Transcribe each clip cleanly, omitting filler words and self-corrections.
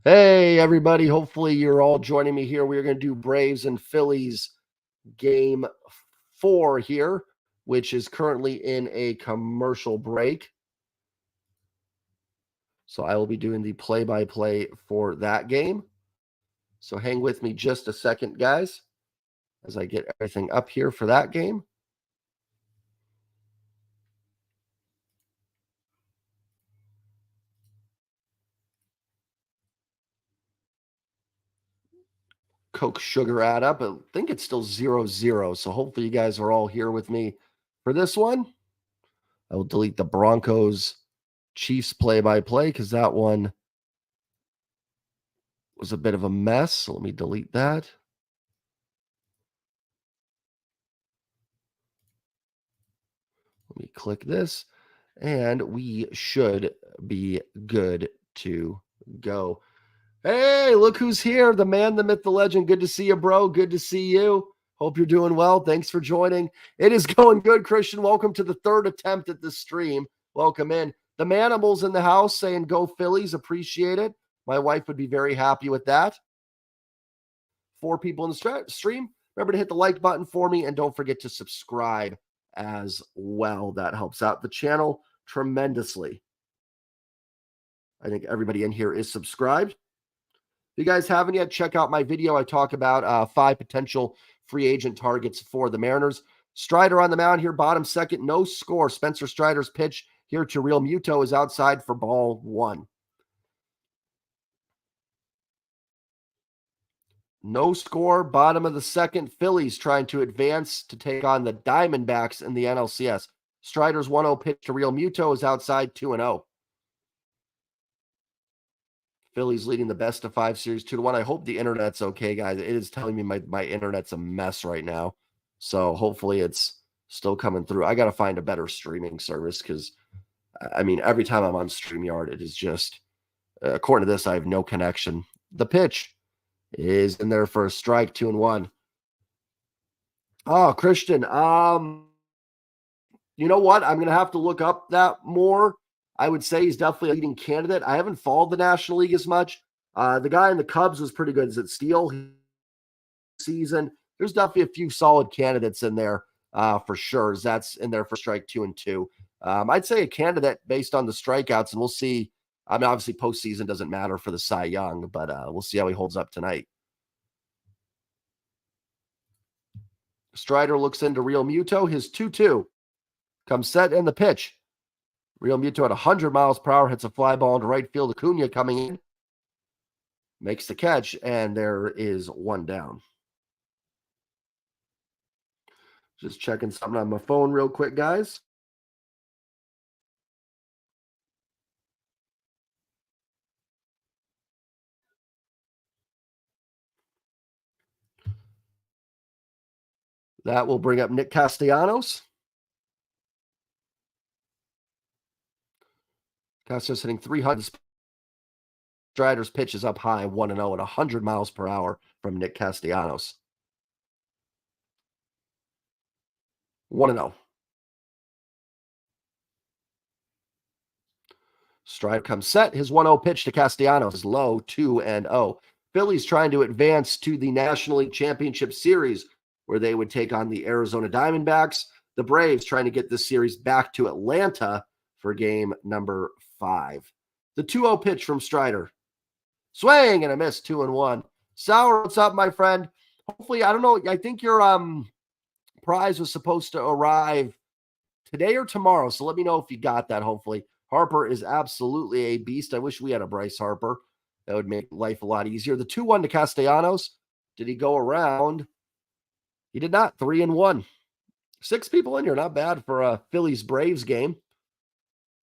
Hey, everybody. Hopefully, you're all joining me here. We're going to do Braves and Phillies game 4 here, which is currently in a commercial break. So I will be doing the play-by-play for that game. So hang with me just a second, guys, as I get everything up here for that game. Coke sugar add up. I think it's still 0-0. So hopefully you guys are all here with me for this one. I will delete the Broncos Chiefs play-by-play because that one was a bit of a mess. So let me delete that. Let me click this, and we should be good to go. Hey, look who's here. The man, the myth, the legend. Good to see you, bro. Good to see you. Hope you're doing well. Thanks for joining. It is going good, Christian. Welcome to the third attempt at this stream. Welcome in. The Manimals in the house saying go Phillies. Appreciate it. My wife would be very happy with that. 4 people in the stream. Remember to hit the like button for me, and don't forget to subscribe as well. That helps out the channel tremendously. I think everybody in here is subscribed. If you guys haven't yet, check out my video. I talk about 5 potential free agent targets for the Mariners. Strider on the mound here, bottom second, no score. Spencer Strider's pitch here to Real Muto is outside for ball 1. No score, bottom of the second. Phillies trying to advance to take on the Diamondbacks in the NLCS. Strider's 1-0 pitch to Real Muto is outside 2-0. Phillies leading the best of 5 series 2-1. I hope the internet's okay, guys. It is telling me my internet's a mess right now. So hopefully it's still coming through. I got to find a better streaming service because, I mean, every time I'm on StreamYard, it is just, according to this, I have no connection. The pitch is in there for a strike, 2-1. Oh, Christian, you know what? I'm going to have to look up that more. I would say he's definitely a leading candidate. I haven't followed the National League as much. The guy in the Cubs was pretty good. Is it Steele season? There's definitely a few solid candidates in there for sure. That's in there for strike 2 and 2. I'd say a candidate based on the strikeouts, and we'll see. I mean, obviously postseason doesn't matter for the Cy Young, but we'll see how he holds up tonight. Strider looks into Real Muto. His 2-2 comes set in the pitch. Real Muto at 100 miles per hour hits a fly ball into right field. Acuna coming in, makes the catch, and there is 1 down. Just checking something on my phone real quick, guys. That will bring up Nick Castellanos. Castellanos hitting 300. Strider's pitch is up high, 1-0 at 100 miles per hour from Nick Castellanos. 1-0. Strider comes set. His 1-0 pitch to Castellanos is low, 2-0. Phillies trying to advance to the National League Championship Series, where they would take on the Arizona Diamondbacks. The Braves trying to get this series back to Atlanta for game number 5. The 2-0 pitch from Strider. Swing and a miss, 2-1. Sauer, what's up, my friend? Hopefully, I don't know. I think your prize was supposed to arrive today or tomorrow. So let me know if you got that, hopefully. Harper is absolutely a beast. I wish we had a Bryce Harper. That would make life a lot easier. The 2-1 to Castellanos. Did he go around? He did not. 3-1. 6 people in here. Not bad for a Phillies Braves game.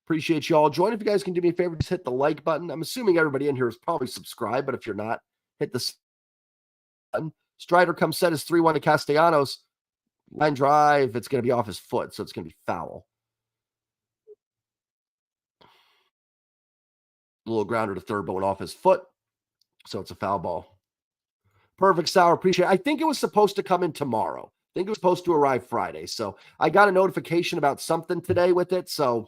Appreciate you all joining. If you guys can do me a favor, just hit the like button. I'm assuming everybody in here is probably subscribed, but if you're not, hit the button. Strider comes set as 3-1 to Castellanos. Line drive. It's going to be off his foot, so it's going to be foul. A little grounder to third, but went off his foot, so it's a foul ball. Perfect, Sauer. Appreciate it. I think it was supposed to come in tomorrow. I think it was supposed to arrive Friday. So I got a notification about something today with it. So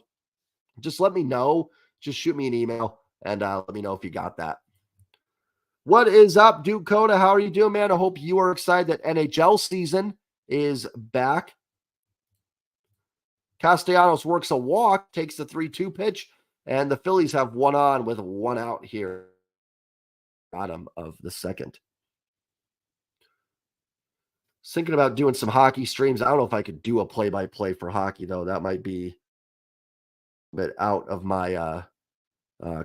just let me know. Just shoot me an email and let me know if you got that. What is up, Duke Coda? How are you doing, man? I hope you are excited that NHL season is back. Castellanos works a walk, takes the 3-2 pitch, and the Phillies have one on with one out here. Bottom of the second. Thinking about doing some hockey streams. I don't know if I could do a play-by-play for hockey, though. That might be a bit out of my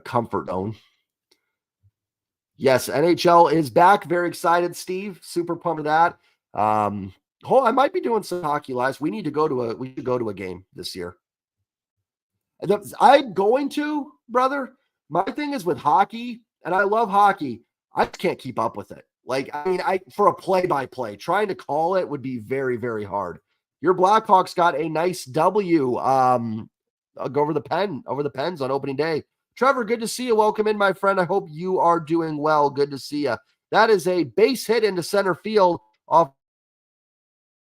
comfort zone. Yes, NHL is back. Very excited, Steve. Super pumped for that. I might be doing some hockey lives. We should go to a game this year. I'm going to, brother. My thing is with hockey, and I love hockey. I just can't keep up with it. Like, I mean, for a play-by-play, trying to call it would be very, very hard. Your Blackhawks got a nice W over the Pens on opening day. Trevor, good to see you. Welcome in, my friend. I hope you are doing well. Good to see you. That is a base hit into center field off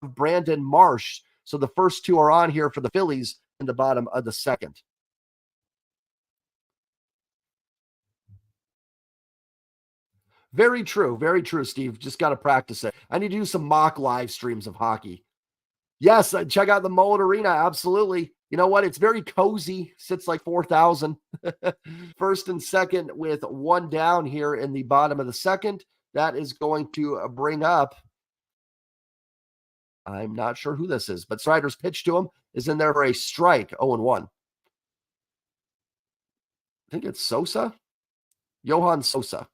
Brandon Marsh. So the first two are on here for the Phillies in the bottom of the second. Very true. Very true, Steve. Just got to practice it. I need to do some mock live streams of hockey. Yes, check out the Mullet Arena. Absolutely. You know what? It's very cozy. Sits like 4,000. First and second with one down here in the bottom of the second. That is going to bring up, I'm not sure who this is, but Strider's pitch to him is in there for a strike, 0-1. I think it's Sosa. Johan Sosa.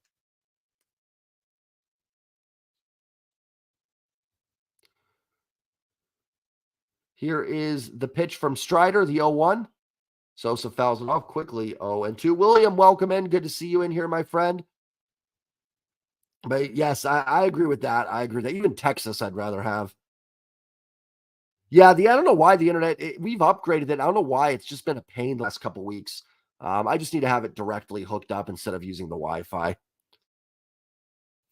Here is the pitch from Strider, the 0-1. Sosa fouls it off quickly, 0-2. William, welcome in. Good to see you in here, my friend. But yes, I agree with that. I agree that even Texas I'd rather have. Yeah, I don't know why the internet, we've upgraded it. I don't know why it's just been a pain the last couple weeks. I just need to have it directly hooked up instead of using the Wi-Fi.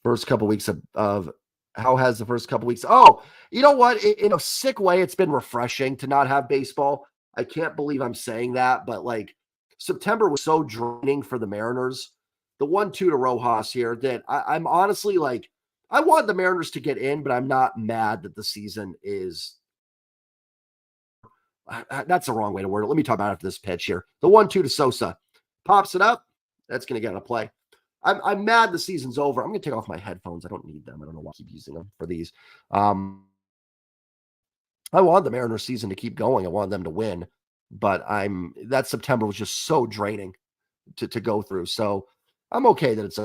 First couple weeks of how has the first couple weeks? Oh, you know what? In a sick way, it's been refreshing to not have baseball. I can't believe I'm saying that, but like September was so draining for the Mariners. The 1-2 to Rojas here that I'm honestly like, I want the Mariners to get in, but I'm not mad that the season is. That's the wrong way to word it. Let me talk about after this pitch here. The 1-2 to Sosa. Pops it up. That's going to get a play. I'm mad the season's over. I'm going to take off my headphones. I don't need them. I don't know why I keep using them for these. I want the Mariners season to keep going. I want them to win. But that September was just so draining to go through. So I'm okay that it's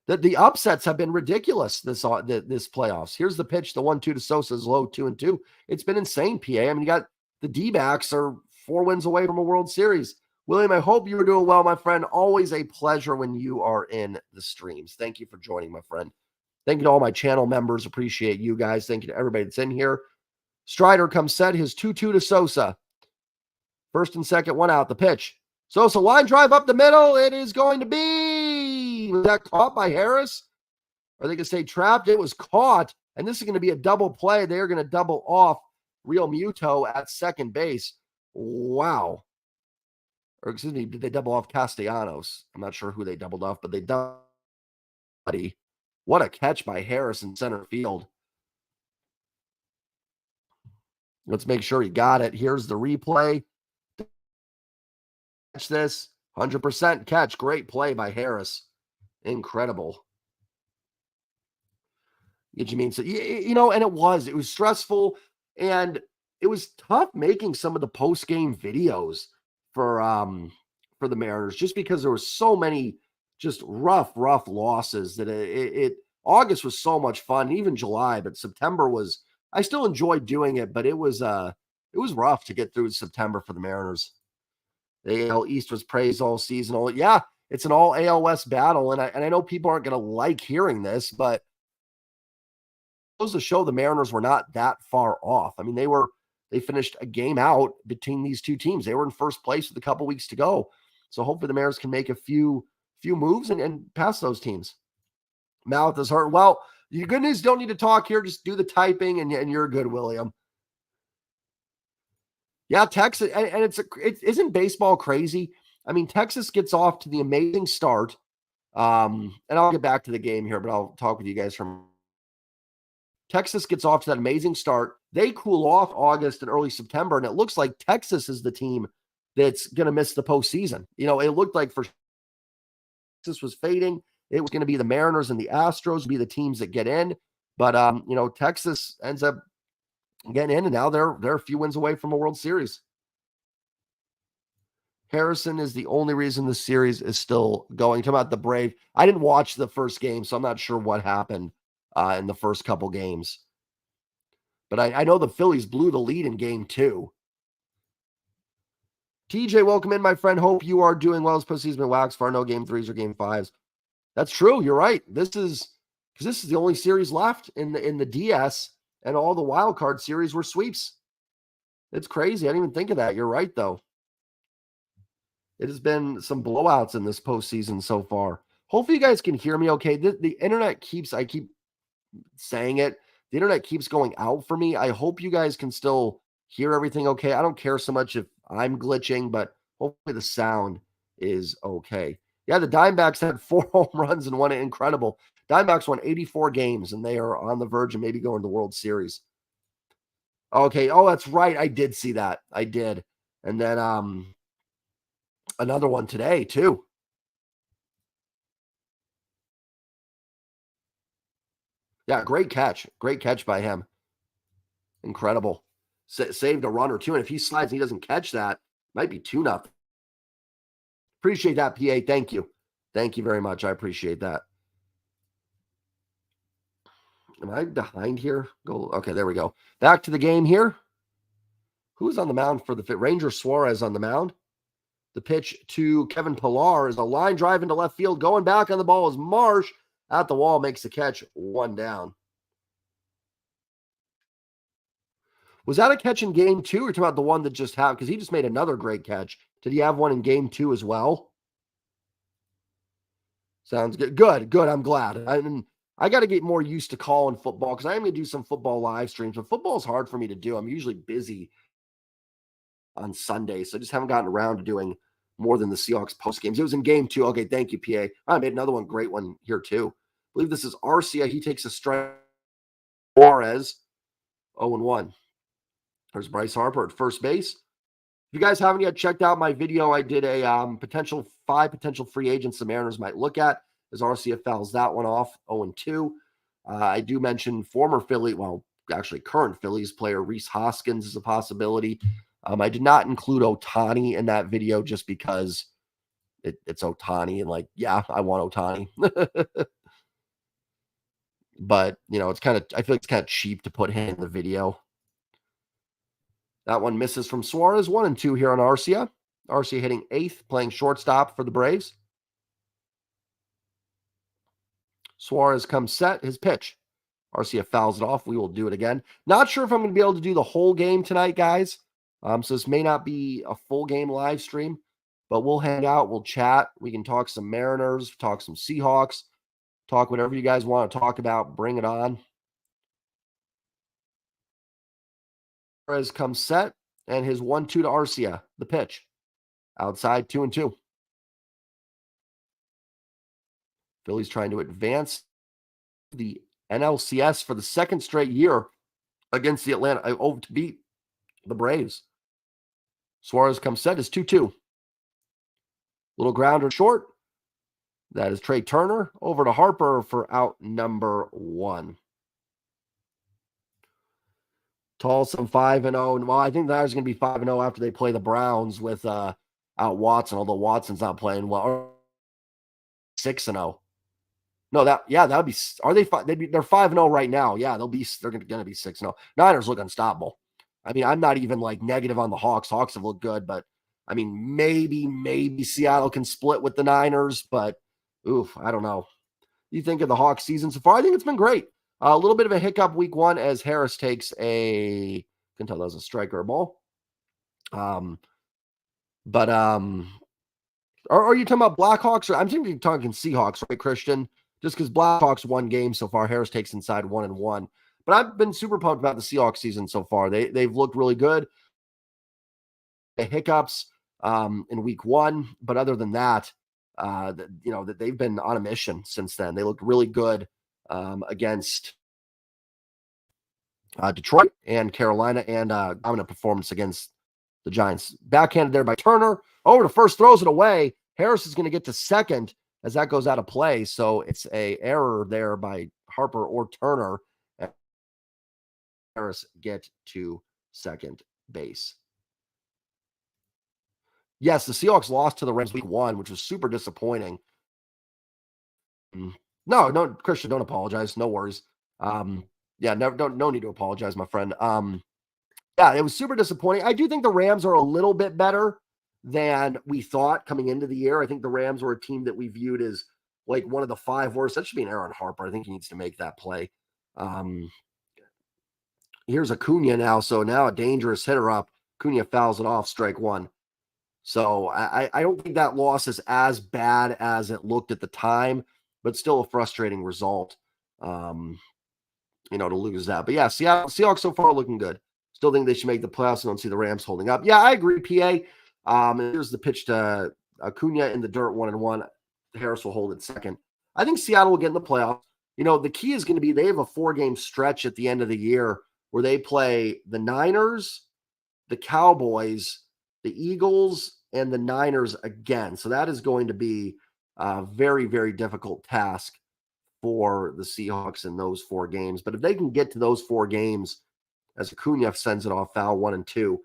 that the upsets have been ridiculous this playoffs. Here's the pitch, the 1-2 to Sosa's low 2-2. It's been insane, PA. I mean, you got the D-backs are 4 wins away from a World Series. William, I hope you are doing well, my friend. Always a pleasure when you are in the streams. Thank you for joining, my friend. Thank you to all my channel members. Appreciate you guys. Thank you to everybody that's in here. Strider comes set his 2-2 to Sosa. First and second, one out. The pitch. Sosa line drive up the middle. It is going to be. Was that caught by Harris? Are they going to stay trapped? It was caught. And this is going to be a double play. They're going to double off Real Muto at second base. Wow. Or excuse me, did they double off Castellanos? I'm not sure who they doubled off, but they doubled. What a catch by Harris in center field. Let's make sure he got it. Here's the replay. Catch this. 100% catch. Great play by Harris. Incredible. Did you mean so? You know, and it was stressful, and it was tough making some of the post-game videos for the Mariners just because there were so many just rough losses that August was so much fun, even July, but September was, I still enjoyed doing it, but it was rough to get through September for the Mariners. The AL East was praised all season. Yeah, it's an all AL West battle, and I know people aren't going to like hearing this, but it goes to show the Mariners were not that far off. I mean, they finished a game out between these two teams. They were in first place with a couple weeks to go. So hopefully the Mariners can make a few moves and pass those teams. Mouth is hurt. Well, the good news, don't need to talk here. Just do the typing and you're good, William. Yeah, Texas, and isn't baseball crazy? I mean, Texas gets off to the amazing start. And I'll get back to the game here, but I'll talk with you guys from Texas gets off to that amazing start. They cool off August and early September, and it looks like Texas is the team that's going to miss the postseason. It looked like for Texas was fading. It was going to be the Mariners and the Astros be the teams that get in. But, Texas ends up getting in, and now they're a few wins away from a World Series. Harrison is the only reason the series is still going. Talking about the Brave. I didn't watch the first game, so I'm not sure what happened in the first couple games. But I know the Phillies blew the lead in game 2. TJ, welcome in, my friend. Hope you are doing well. This postseason been waxed for no game 3s or game 5s. That's true. You're right. This is the only series left in the DS, and all the wild card series were sweeps. It's crazy. I didn't even think of that. You're right, though. It has been some blowouts in this postseason so far. Hopefully you guys can hear me okay. The internet I keep saying it. The internet keeps going out for me. I hope you guys can still hear everything okay. I don't care so much if I'm glitching, but hopefully the sound is okay. Yeah, the Diamondbacks had 4 home runs and won it. Incredible. Diamondbacks won 84 games, and they are on the verge of maybe going to the World Series. Okay. Oh, that's right. I did see that. I did. And then another one today, too. Yeah, great catch. Great catch by him. Incredible. Saved a run or two, and if he slides and he doesn't catch that, might be 2-0. Appreciate that, PA. Thank you. Thank you very much. I appreciate that. Am I behind here? Okay, there we go. Back to the game here. Who's on the mound for the Ranger? Suarez on the mound. The pitch to Kevin Pillar is a line drive into left field. Going back on the ball is Marsh. At the wall, makes the catch. 1 down. Was that a catch in game 2, or talking about the one that just happened? Because he just made another great catch. Did he have one in game 2 as well? Sounds good. Good. I'm glad. I got to get more used to calling football, because I am going to do some football live streams, but football is hard for me to do. I'm usually busy on Sunday, so I just haven't gotten around to doing more than the Seahawks post games. It was in game 2. Okay, thank you, PA. I made another one, great one here too. I believe this is Arcia. He takes a strike. Juarez, 0-1. There's Bryce Harper at first base. If you guys haven't yet checked out my video, I did a 5 potential free agents the Mariners might look at, as Arcia fouls that one off, 0-2. I do mention former Philly, well, actually current Phillies player Rhys Hoskins is a possibility. I did not include Ohtani in that video just because it's Ohtani, and yeah, I want Ohtani. But, I feel like it's kind of cheap to put him in the video. That one misses from Suarez. 1-2 here on Arcia. Arcia hitting 8th, playing shortstop for the Braves. Suarez comes set. His pitch. Arcia fouls it off. We will do it again. Not sure if I'm going to be able to do the whole game tonight, guys. So this may not be a full game live stream, but we'll hang out. We'll chat. We can talk some Mariners, talk some Seahawks, talk whatever you guys want to talk about. Bring it on. Suarez comes set, and his 1-2 to Arcia. The pitch. Outside, 2-2. Phillies trying to advance the NLCS for the second straight year against the to beat the Braves. Suarez comes set, is 2-2. Little grounder short. That is Trey Turner. Over to Harper for out number 1. Tolson 5-0. Well, I think that is going to be 5-0 after they play the Browns with out Watson, although Watson's not playing well. 6-0. No, that would be. Are they? They're 5-0 right now. Yeah, they're going to be 6-0. Niners look unstoppable. I mean, I'm not even negative on the Hawks. Hawks have looked good, but I mean, maybe Seattle can split with the Niners, but oof, I don't know. You think of the Hawks season so far? I think it's been great. A little bit of a hiccup week 1 as Harris takes I can tell that was a striker ball. But are you talking about Blackhawks? Or I'm thinking talking Seahawks, right, Christian? Just because Blackhawks 1 game so far, Harris takes inside 1-1. But I've been super pumped about the Seahawks season so far. They've looked really good. The hiccups in week 1, but other than that, that they've been on a mission since then. They looked really good against Detroit and Carolina, and dominant performance against the Giants. Backhanded there by Turner. Over to first, throws it away. Harris is going to get to second as that goes out of play. So it's a error there by Harper or Turner. And Harris get to second base. Yes, the Seahawks lost to the Rams week 1, which was super disappointing. No, Christian, don't apologize. No worries. No need to apologize, my friend. Yeah, it was super disappointing. I do think the Rams are a little bit better than we thought coming into the year. I think the Rams were a team that we viewed as like one of the 5 worst. That should be an Aaron Harper. I think he needs to make that play. Here's Acuna now. So now a dangerous hitter up. Acuna fouls it off, strike 1. So I don't think that loss is as bad as it looked at the time, but still a frustrating result, to lose that. But yeah, Seahawks so far looking good. Still think they should make the playoffs. I don't see the Rams holding up. Yeah, I agree, PA. Here's the pitch to Acuna in the dirt, 1-1. Harris will hold it second. I think Seattle will get in the playoffs. The key is going to be they have a 4-game stretch at the end of the year where they play the Niners, the Cowboys, the Eagles, and the Niners again. So that is going to be a very, very difficult task for the Seahawks in those 4 games. But if they can get to those 4 games, as Acuna sends it off, foul 1 and 2,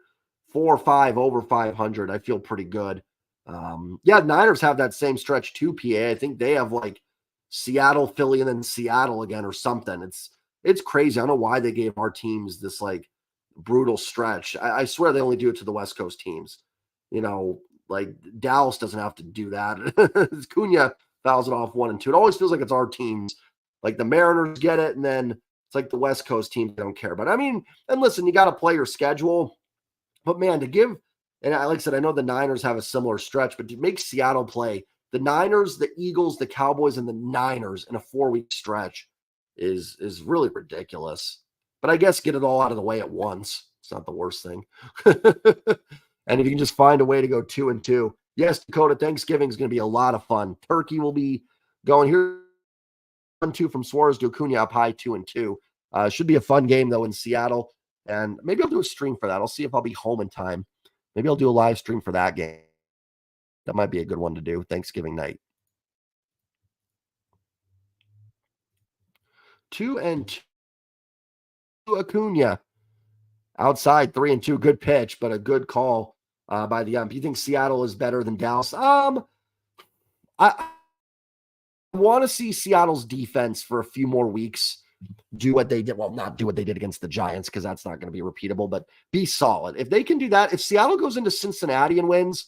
4 or 5 over 500, I feel pretty good. Niners have that same stretch too, PA. I think they have like Seattle, Philly, and then Seattle again or something. It's crazy. I don't know why they gave our teams this like brutal stretch. I swear they only do it to the West Coast teams. Like Dallas doesn't have to do that. Acuna fouls it off 1 and 2. It always feels like it's our teams. Like the Mariners get it, and then it's like the West Coast teams don't care. But I mean, and listen, you got to play your schedule. But man, to give, and like I said, I know the Niners have a similar stretch, but to make Seattle play the Niners, the Eagles, the Cowboys, and the Niners in a 4-week stretch is really ridiculous. But I guess get it all out of the way at once. It's not the worst thing. And if you can just find a way to go 2-2. Yes, Dakota, Thanksgiving is going to be a lot of fun. Turkey will be going here. 1-2 from Suarez to Acuna up high, 2-2. Should be a fun game, though, in Seattle. And maybe I'll do a stream for that. I'll see if I'll be home in time. Maybe I'll do a live stream for that game. That might be a good one to do Thanksgiving night. 2-2. Acuna. Outside, 3-2. Good pitch, but a good call by the ump. You think Seattle is better than Dallas? I want to see Seattle's defense for a few more weeks do what they did. Well, not do what they did against the Giants, because that's not going to be repeatable, but be solid. If they can do that, if Seattle goes into Cincinnati and wins,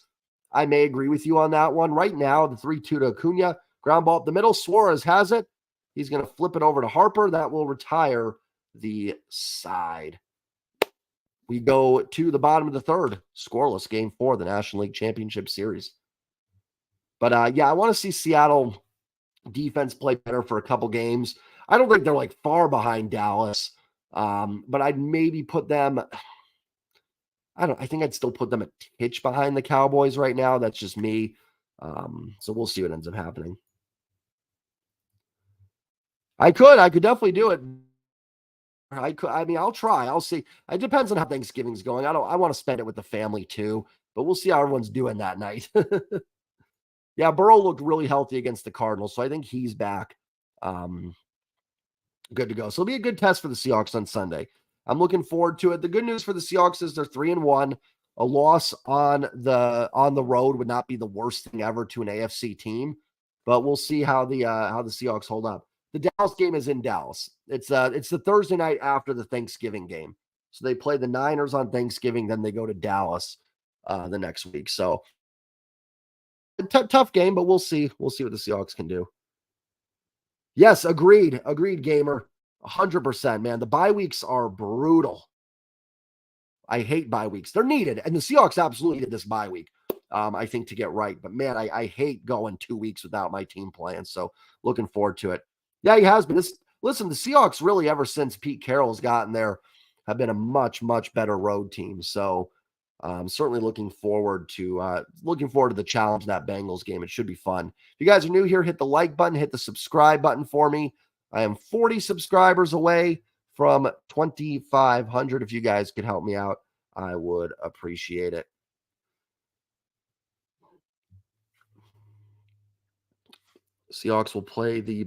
I may agree with you on that one. Right now, the 3-2 to Acuna, ground ball up the middle. Suarez has it. He's going to flip it over to Harper. That will retire the side. We go to the bottom of the third, scoreless, game 4, the National League Championship Series. But I want to see Seattle defense play better for a couple games. I don't think they're like far behind Dallas, but I'd maybe put them. I think I'd still put them a titch behind the Cowboys right now. That's just me. So we'll see what ends up happening. I could definitely do it. I'll try. I'll see. It depends on how Thanksgiving's going. I want to spend it with the family too, but we'll see how everyone's doing that night. Yeah, Burrow looked really healthy against the Cardinals, so I think he's back. Good to go. So it'll be a good test for the Seahawks on Sunday. I'm looking forward to it. The good news for the Seahawks is they're 3-1. A loss on the road would not be the worst thing ever to an AFC team, but we'll see how the Seahawks hold up. The Dallas game is in Dallas. It's the Thursday night after the Thanksgiving game. So they play the Niners on Thanksgiving, then they go to Dallas the next week. So tough game, but we'll see. We'll see what the Seahawks can do. Yes, agreed, gamer. 100%, man. The bye weeks are brutal. I hate bye weeks. They're needed, and the Seahawks absolutely needed this bye week, I think, to get right. But, man, I hate going 2 weeks without my team playing, so looking forward to it. Yeah, he has been. Listen, the Seahawks really, ever since Pete Carroll's gotten there, have been a much, much better road team. So Certainly looking forward to the challenge of that Bengals game. It should be fun. If you guys are new here, hit the like button, hit the subscribe button for me. I am 40 subscribers away from 2,500. If you guys could help me out, I would appreciate it. Seahawks will play the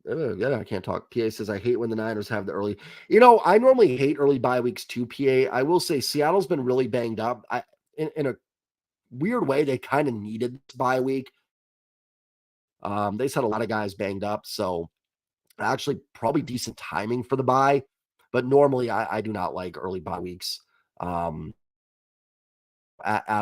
yeah, I can't talk. PA says I hate when the Niners have the early. I normally hate early bye weeks too. PA, I will say Seattle's been really banged up. In a weird way, they kind of needed this bye week. They just had a lot of guys banged up, so actually probably decent timing for the bye. But normally, I do not like early bye weeks. At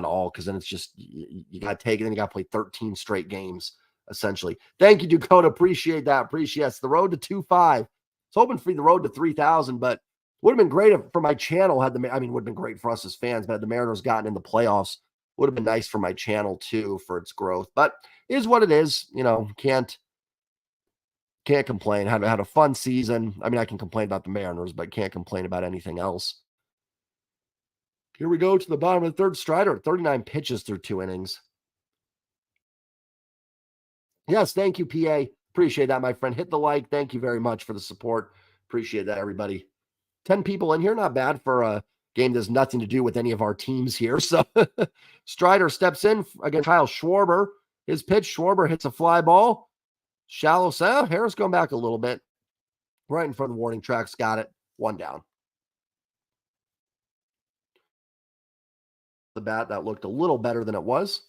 all, because then it's just you got to take it, and you got to play 13 straight games essentially. Thank you, Dakota. Appreciate that. Appreciate the road to 2.5. I was hoping for the road to 3,000, but would have been great if for my channel would have been great for us as fans, but had the Mariners gotten in the playoffs, would have been nice for my channel too for its growth. But it is what it is. Can't complain. Had a fun season. I can complain about the Mariners, but can't complain about anything else. Here we go to the bottom of the third. Strider, 39 pitches through 2 innings. Yes, thank you, PA. Appreciate that, my friend. Hit the like. Thank you very much for the support. Appreciate that, everybody. 10 people in here. Not bad for a game that has nothing to do with any of our teams here. So Strider steps in against Kyle Schwarber. His pitch, Schwarber hits a fly ball. Shallow sound. Harris going back a little bit. Right in front of the warning tracks. Got it. 1 down. The bat that looked a little better than it was.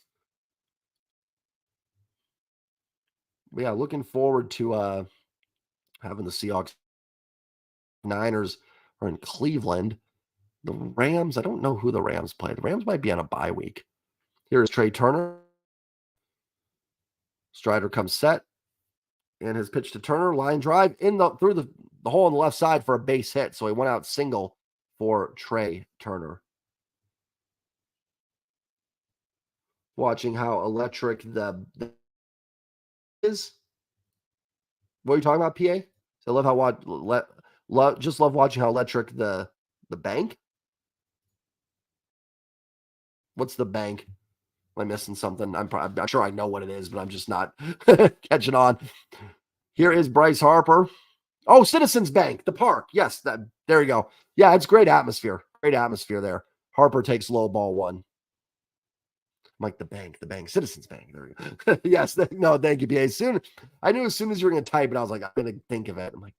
Yeah, looking forward to having the Seahawks. Niners are in Cleveland. The Rams, I don't know who the Rams play. The Rams might be on a bye week. Here's Trey Turner. Strider comes set. And his pitch to Turner, line drive through the hole on the left side for a base hit. So he went out single for Trey Turner. Watching how electric the is. What are you talking about, PA? So I love watching how electric the bank. What's the bank? Am I missing something? I'm sure I know what it is, but I'm just not catching on. Here is Bryce Harper. Oh, Citizens Bank, the park. Yes, there you go. Yeah, it's great atmosphere. Great atmosphere there. Harper takes low ball 1. I'm like the bank, Citizens Bank. There you go. Yes, no, thank you, PA. I knew as soon as you were going to type it, I was like, I'm going to think of it. I'm like,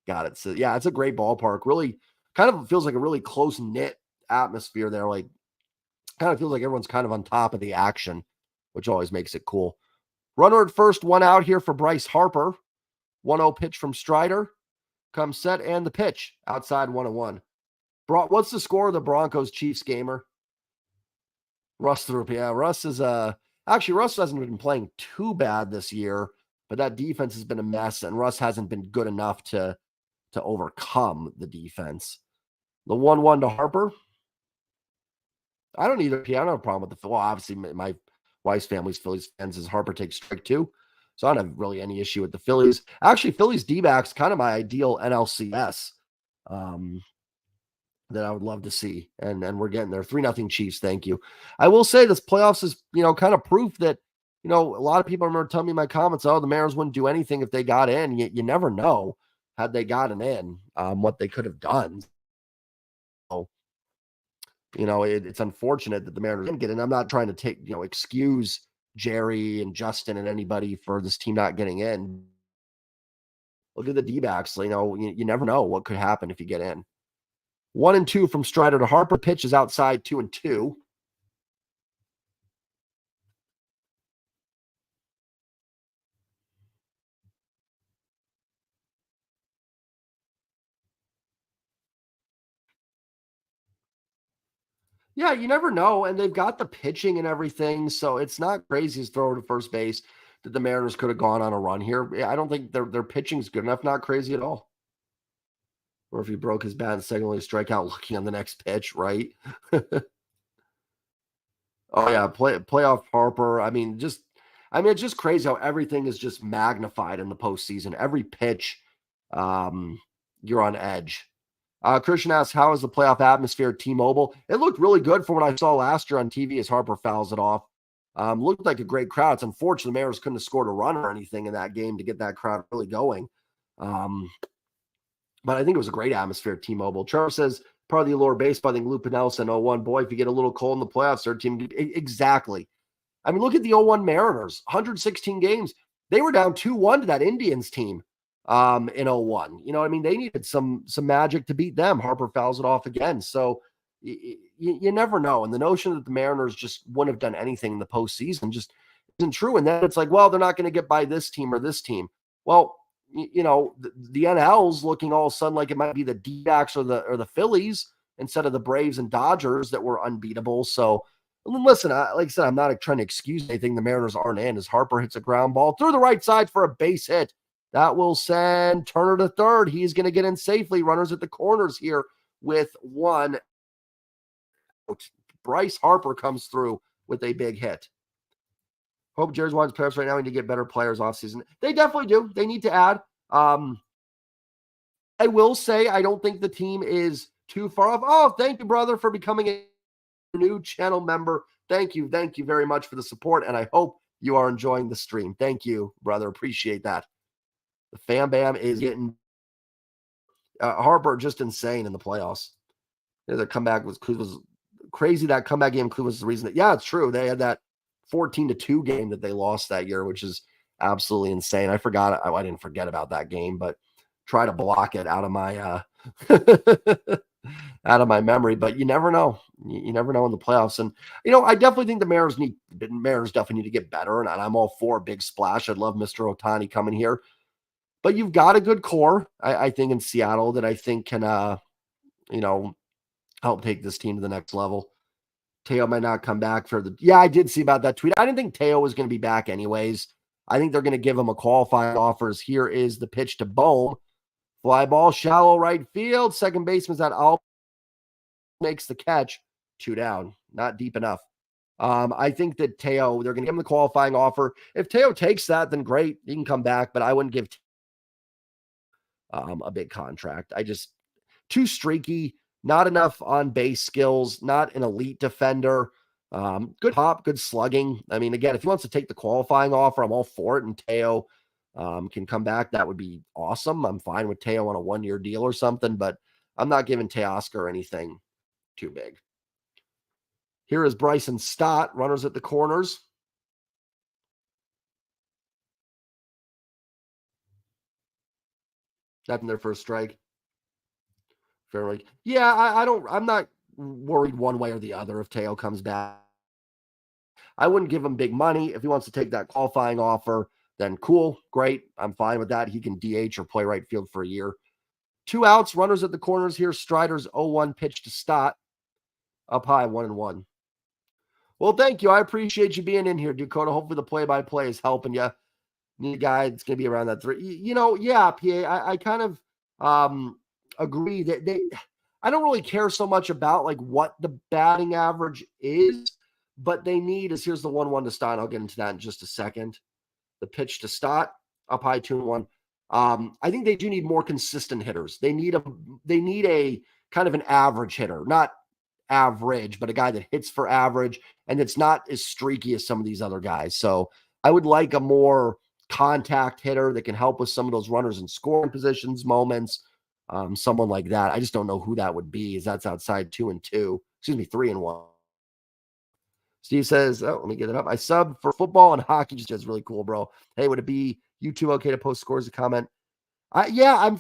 got it. So yeah, it's a great ballpark. Really, kind of feels like a really close knit atmosphere there. Like, kind of feels like everyone's kind of on top of the action, which always makes it cool. Runner at first, 1 out here for Bryce Harper. 1-0 pitch from Strider. Comes set and the pitch outside 1-1. What's the score of the Broncos Chiefs gamer? Russ Throop. Yeah, Russ is actually Russ hasn't been playing too bad this year, but that defense has been a mess, and Russ hasn't been good enough to overcome the defense. The 1-1 to Harper. I don't either. I don't have a problem with obviously my wife's family's Phillies fans as Harper takes strike 2. So I don't have really any issue with the Phillies. Actually, Phillies D-backs kind of my ideal NLCS that I would love to see. And we're getting there. 3-0 Chiefs. Thank you. I will say this playoffs is, kind of proof that, a lot of people remember telling me in my comments, oh, the Mariners wouldn't do anything if they got in. You never know, had they gotten in, what they could have done. So, it's unfortunate that the Mariners didn't get in. I'm not trying to excuse Jerry and Justin and anybody for this team not getting in. Look at the D-backs. You never know what could happen if you get in. 1-2 from Strider to Harper. Pitch is outside 2-2. Yeah, you never know. And they've got the pitching and everything. So it's not crazy as throw to first base that the Mariners could have gone on a run here. I don't think their pitching's good enough. Not crazy at all. Or if he broke his bat and secondly strike out looking on the next pitch, right? Oh yeah, playoff Harper. It's just crazy how everything is just magnified in the postseason. Every pitch, you're on edge. Christian asks, how is the playoff atmosphere at T-Mobile? It looked really good from what I saw last year on TV as Harper fouls it off. Looked like a great crowd. It's unfortunate the Mariners couldn't have scored a run or anything in that game to get that crowd really going. But I think it was a great atmosphere at T-Mobile. Trevor says, part of the allure of baseball, I think Lou Pinelson, 0-1. Boy, if you get a little cold in the playoffs, their team. Exactly. I mean, look at the 0-1 Mariners, 116 games. They were down 2-1 to that Indians team in 0-1. You know what I mean? They needed some magic to beat them. Harper fouls it off again. So you never know. And the notion that the Mariners just wouldn't have done anything in the postseason just isn't true. And then it's like, well, they're not going to get by this team or this team. Well, you know, the NL's looking all of a sudden like it might be the D-backs or the Phillies instead of the Braves and Dodgers that were unbeatable. So listen, like I said, I'm not trying to excuse anything. The Mariners aren't in as Harper hits a ground ball through the right side for a base hit. That will send Turner to third. He's going to get in safely. Runners at the corners here with one. Bryce Harper comes through with a big hit. Hope Jerry's wants players right now need to get better players off season. They definitely do. They need to add. I will say I don't think the team is too far off. Oh, thank you, brother, for becoming a new channel member. Thank you. Thank you very much for the support, and I hope you are enjoying the stream. Thank you, brother. Appreciate that. The Fam Bam is getting Harper just insane in the playoffs. The comeback was crazy. That comeback game was the reason that, yeah, it's true. They had that 14-2 game that they lost that year, which is absolutely insane. I forgot. I didn't forget about that game, but try to block it out of my out of my memory. But you never know. You never know in the playoffs. And I definitely think the Mariners definitely need to get better. And I'm all for a big splash. I'd love Mr. Ohtani coming here. But you've got a good core, I think, in Seattle that I think can help take this team to the next level. Teo might not come back for yeah, I did see about that tweet. I didn't think Teo was going to be back anyways. I think they're going to give him a qualifying offers. Here is the pitch to Bohm. Fly ball, shallow right field. Second baseman's at Al makes the catch. 2 down. Not deep enough. I think that Teo, they're going to give him the qualifying offer. If Teo takes that, then great. He can come back, but I wouldn't give a big contract. Too streaky. Not enough on base skills, not an elite defender. Good pop, good slugging. I mean, again, if he wants to take the qualifying offer, I'm all for it. And Teo can come back. That would be awesome. I'm fine with Teo on a 1-year deal or something, but I'm not giving Teoscar anything too big. Here is Bryson Stott, runners at the corners. That's their first strike. Fairly. Yeah, I'm not worried one way or the other if Teo comes back. I wouldn't give him big money. If he wants to take that qualifying offer, then cool, great. I'm fine with that. He can DH or play right field for a year. 2 outs, runners at the corners here. Strider's 0-1 pitch to Stott. Up high, 1-1. Well, thank you. I appreciate you being in here, Dakota. Hopefully the play-by-play is helping you. Need a guy that's going to be around that 3. Yeah, PA, I kind of agree that I don't really care so much about like what the batting average is, but they need is here's the 1-1 to Stott. I'll get into that in just a second. The pitch to Stott, up high 2-1. I think they do need more consistent hitters. They need a kind of an average hitter, not average, but a guy that hits for average and it's not as streaky as some of these other guys. So I would like a more contact hitter that can help with some of those runners in scoring positions moments. Someone like that. I just don't know who that would be, as that's outside 2-2. 3-1. Steve says, oh, let me get it up. I sub for football and hockey. Just really cool, bro. Hey, would it be you two okay to post scores? A comment? Yeah,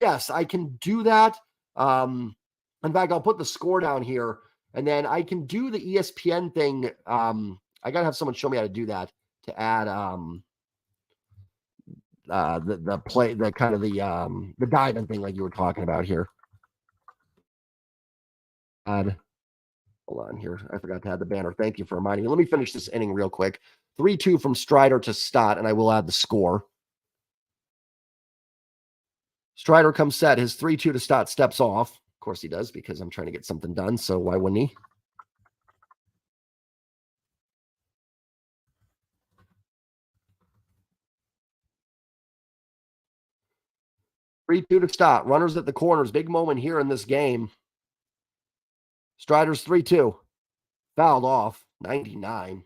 yes, I can do that. In fact, I'll put the score down here, and then I can do the ESPN thing. I gotta have someone show me how to do that to add the play, the kind of the diving thing like you were talking about here. Hold on here. I forgot to add the banner. Thank you for reminding me. Let me finish this inning real quick. 3-2 from Strider to Stott, and I will add the score. Strider comes set. His 3-2 to Stott, steps off. Of course he does, because I'm trying to get something done, so why wouldn't he? 3-2 to start. Runners at the corners. Big moment here in this game. Strider's 3-2. Fouled off. 99.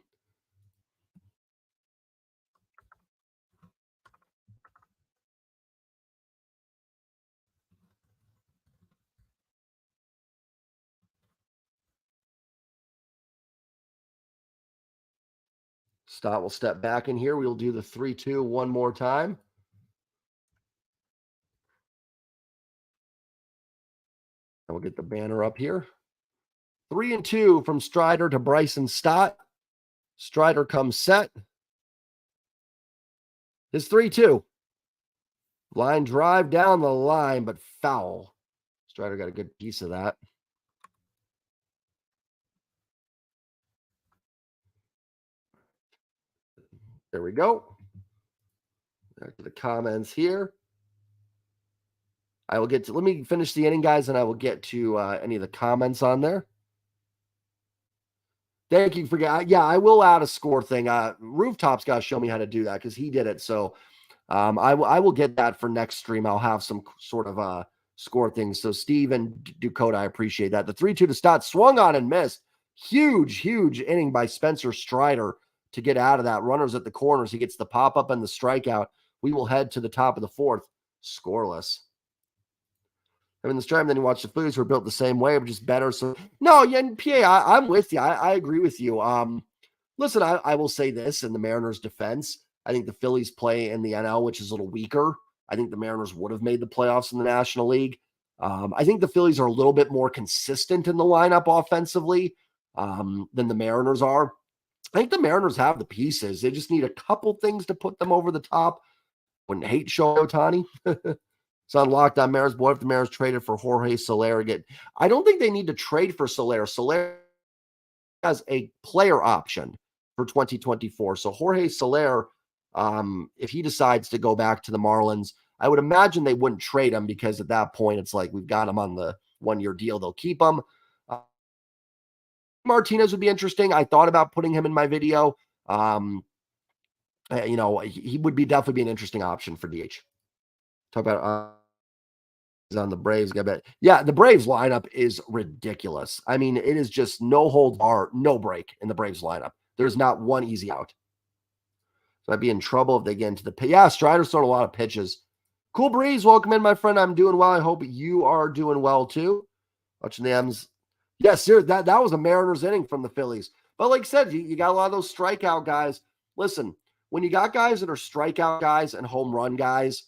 Stott will step back in here. We'll do the 3-2 one more time. And we'll get the banner up here. 3-2 from Strider to Bryson Stott. Strider comes set. It's 3-2. Line drive down the line, but foul. Strider got a good piece of that. There we go. Back to the comments here. I will get to, let me finish the inning, guys, and I will get to any of the comments on there. Thank you for, yeah, I will add a score thing. Rooftop's got to show me how to do that because he did it. So I will get that for next stream. I'll have some sort of score things. So Steve and Dakota, I appreciate that. The 3-2 to Stott, swung on and missed. Huge inning by Spencer Strider to get out of that. Runners at the corners. He gets the pop-up and the strikeout. We will head to the top of the fourth. Scoreless. I mean, the Stram, then you watch the Phillies were built the same way, but just better. So, no, yeah, PA, I'm with you. I agree with you. Listen, I will say this in the Mariners' defense. I think the Phillies play in the NL, which is a little weaker. I think the Mariners would have made the playoffs in the National League. I think the Phillies are a little bit more consistent in the lineup offensively than the Mariners are. I think the Mariners have the pieces. They just need a couple things to put them over the top. Wouldn't hate Shohei Ohtani. It's on Locked On Mariners. Boy, if the Mariners traded for Jorge Soler again, I don't think they need to trade for Soler. Soler has a player option for 2024. So Jorge Soler, if he decides to go back to the Marlins, I would imagine they wouldn't trade him because at that point it's like we've got him on the one-year deal. They'll keep him. Martinez would be interesting. I thought about putting him in my video. He would definitely be an interesting option for DH. Talk about on the Braves. Yeah, the Braves lineup is ridiculous. I mean, it is just no hold bar, no break in the Braves lineup. There's not one easy out. So I'd be in trouble if they get into the pit. Yeah, Strider's throwing a lot of pitches. Cool Breeze, welcome in, my friend. I'm doing well. I hope you are doing well too. Watching the M's. Yes, sir. That was a Mariners inning from the Phillies. But like I said, you got a lot of those strikeout guys. Listen, when you got guys that are strikeout guys and home run guys,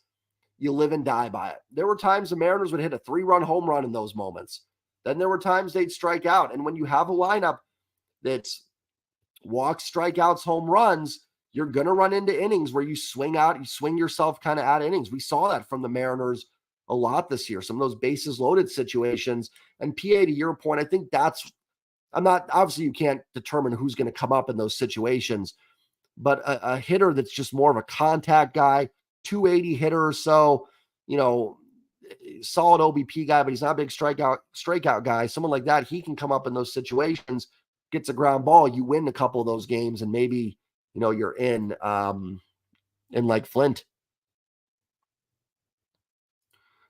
you live and die by it. There were times the Mariners would hit a 3-run home run in those moments. Then there were times they'd strike out. And when you have a lineup that's walks, strikeouts, home runs, you're going to run into innings where you swing out, you swing yourself kind of out of innings. We saw that from the Mariners a lot this year, some of those bases loaded situations. And PA, to your point, I think obviously you can't determine who's going to come up in those situations, but a hitter that's just more of a contact guy, 280 hitter or so, solid OBP guy, but he's not a big strikeout guy. Someone like that, he can come up in those situations, gets a ground ball, you win a couple of those games, and maybe, you're in like Flint.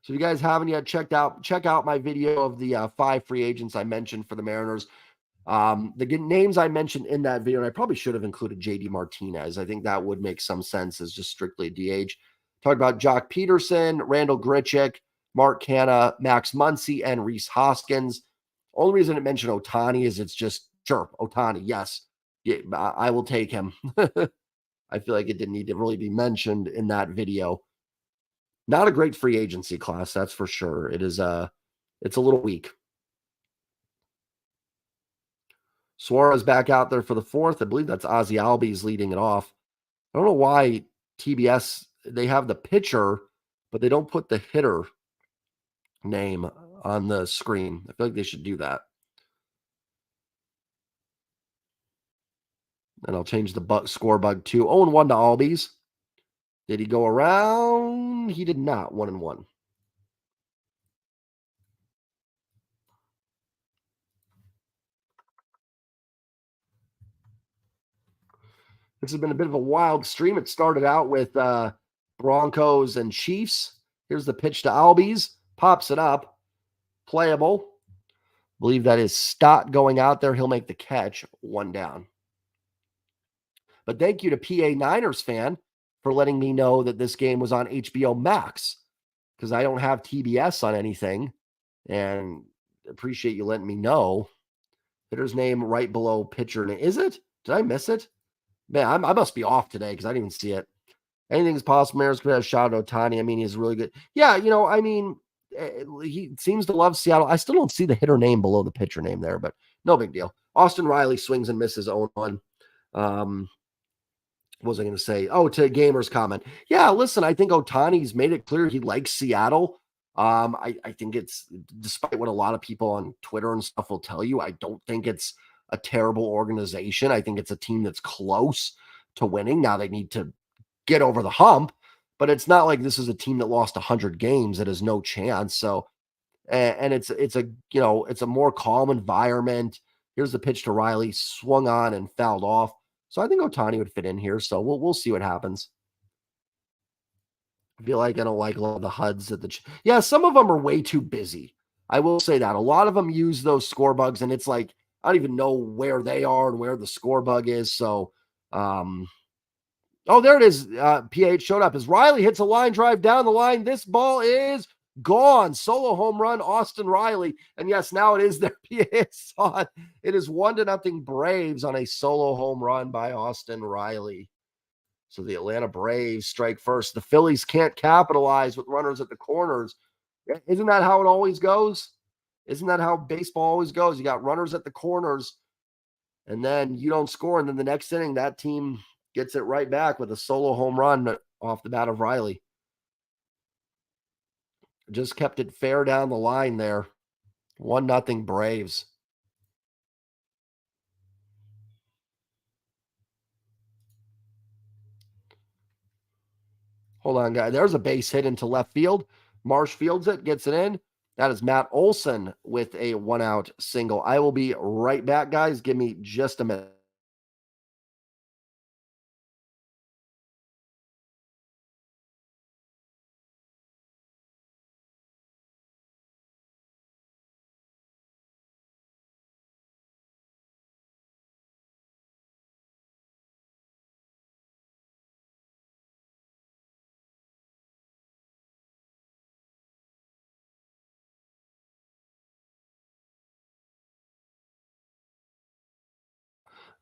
So if you guys haven't yet check out my video of the 5 free agents I mentioned for the Mariners. The names I mentioned in that video, and I probably should have included JD Martinez. I think that would make some sense as just strictly a DH. Talked about Jock Peterson, Randall Grichuk, Mark Canha, Max Muncy, and Rhys Hoskins. Only reason it mentioned Ohtani is it's just, sure, Ohtani, yes. Yeah, I will take him. I feel like it didn't need to really be mentioned in that video. Not a great free agency class, that's for sure. It's a little weak. Suarez back out there for the fourth. I believe that's Ozzie Albies leading it off. I don't know why TBS, they have the pitcher, but they don't put the hitter name on the screen. I feel like they should do that. And I'll change the score bug to 0-1 to Albies. Did he go around? He did not. 1-1. This has been a bit of a wild stream. It started out with Broncos and Chiefs. Here's the pitch to Albies. Pops it up. Playable. Believe that is Stott going out there. He'll make the catch. 1 down. But thank you to PA Niners fan for letting me know that this game was on HBO Max, because I don't have TBS on anything. And appreciate you letting me know. Hitter's name right below pitcher name. Is it? Did I miss it? Man, I must be off today because I didn't even see it. Anything is possible. Mariners could have a shot at Ohtani. I mean, he's really good. Yeah, he seems to love Seattle. I still don't see the hitter name below the pitcher name there, but no big deal. Austin Riley swings and misses 0-1. What was I going to say? Oh, to Gamer's comment. Yeah, listen, I think Ohtani's made it clear he likes Seattle. I think it's, despite what a lot of people on Twitter and stuff will tell you, I don't think it's a terrible organization. I think it's a team that's close to winning. Now they need to get over the hump, but it's not like this is a team that lost 100 games that has no chance. So, and it's a more calm environment. Here's the pitch to Riley, swung on and fouled off. So I think Ohtani would fit in here. So we'll see what happens. I feel like I don't like a lot of the HUDs at the yeah, some of them are way too busy. I will say that. A lot of them use those score bugs, and it's like I don't even know where they are and where the score bug is. So oh, there it is. PH showed up as Riley hits a line drive down the line. This ball is gone. Solo home run, Austin Riley. And yes, now it is their PH saw it. It is 1-0 Braves on a solo home run by Austin Riley. So the Atlanta Braves strike first. The Phillies can't capitalize with runners at the corners. Isn't that how it always goes? Isn't that how baseball always goes? You got runners at the corners, and then you don't score. And then the next inning, that team gets it right back with a solo home run off the bat of Riley. Just kept it fair down the line there. 1-0 Braves. Hold on, guys. There's a base hit into left field. Marsh fields it, gets it in. That is Matt Olson with a 1-out single. I will be right back, guys. Give me just a minute.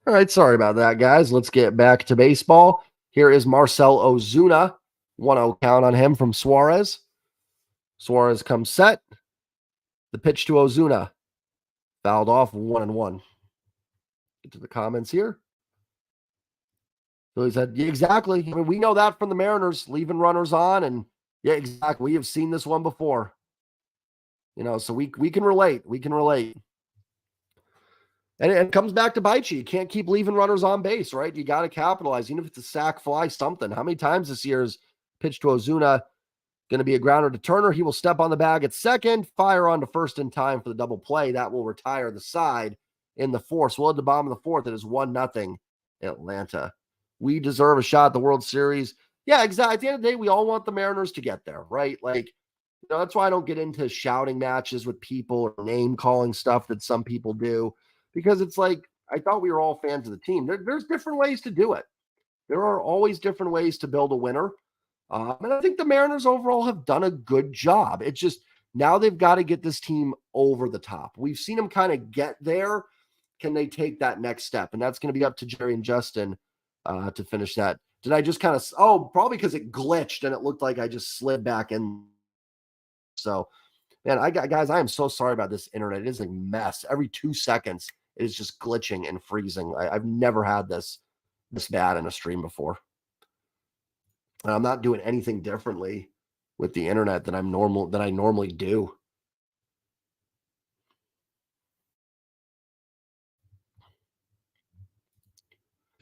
All right, sorry about that, guys. Let's get back to baseball. Here is Marcell Ozuna. 1-0 count on him from Suarez. Suarez comes set. The pitch to Ozuna. Fouled off, 1-1. Get to the comments here. So he said, yeah, exactly. I mean, we know that from the Mariners, leaving runners on. And yeah, exactly. We have seen this one before. So we can relate. We can relate. And it comes back to bite you. You can't keep leaving runners on base, right? You got to capitalize, even if it's a sac fly, something. How many times this year is pitch to Ozuna going to be a grounder to Turner? He will step on the bag at second, fire on to first in time for the double play. That will retire the side in the fourth. So we'll at the bottom of the fourth. It is 1-0 Atlanta. We deserve a shot at the World Series. Yeah, exactly. At the end of the day, we all want the Mariners to get there, right? Like, that's why I don't get into shouting matches with people or name calling stuff that some people do, because it's like, I thought we were all fans of the team. There's different ways to do it. There are always different ways to build a winner. And I think the Mariners overall have done a good job. It's just now they've got to get this team over the top. We've seen them kind of get there. Can they take that next step? And that's going to be up to Jerry and Justin to finish that. Did I just kind of, probably because it glitched and it looked like I just slid back in. So, man, guys, I am so sorry about this internet. It is a mess. Every 2 seconds, it is just glitching and freezing. I've never had this bad in a stream before. And I'm not doing anything differently with the internet than I normally do.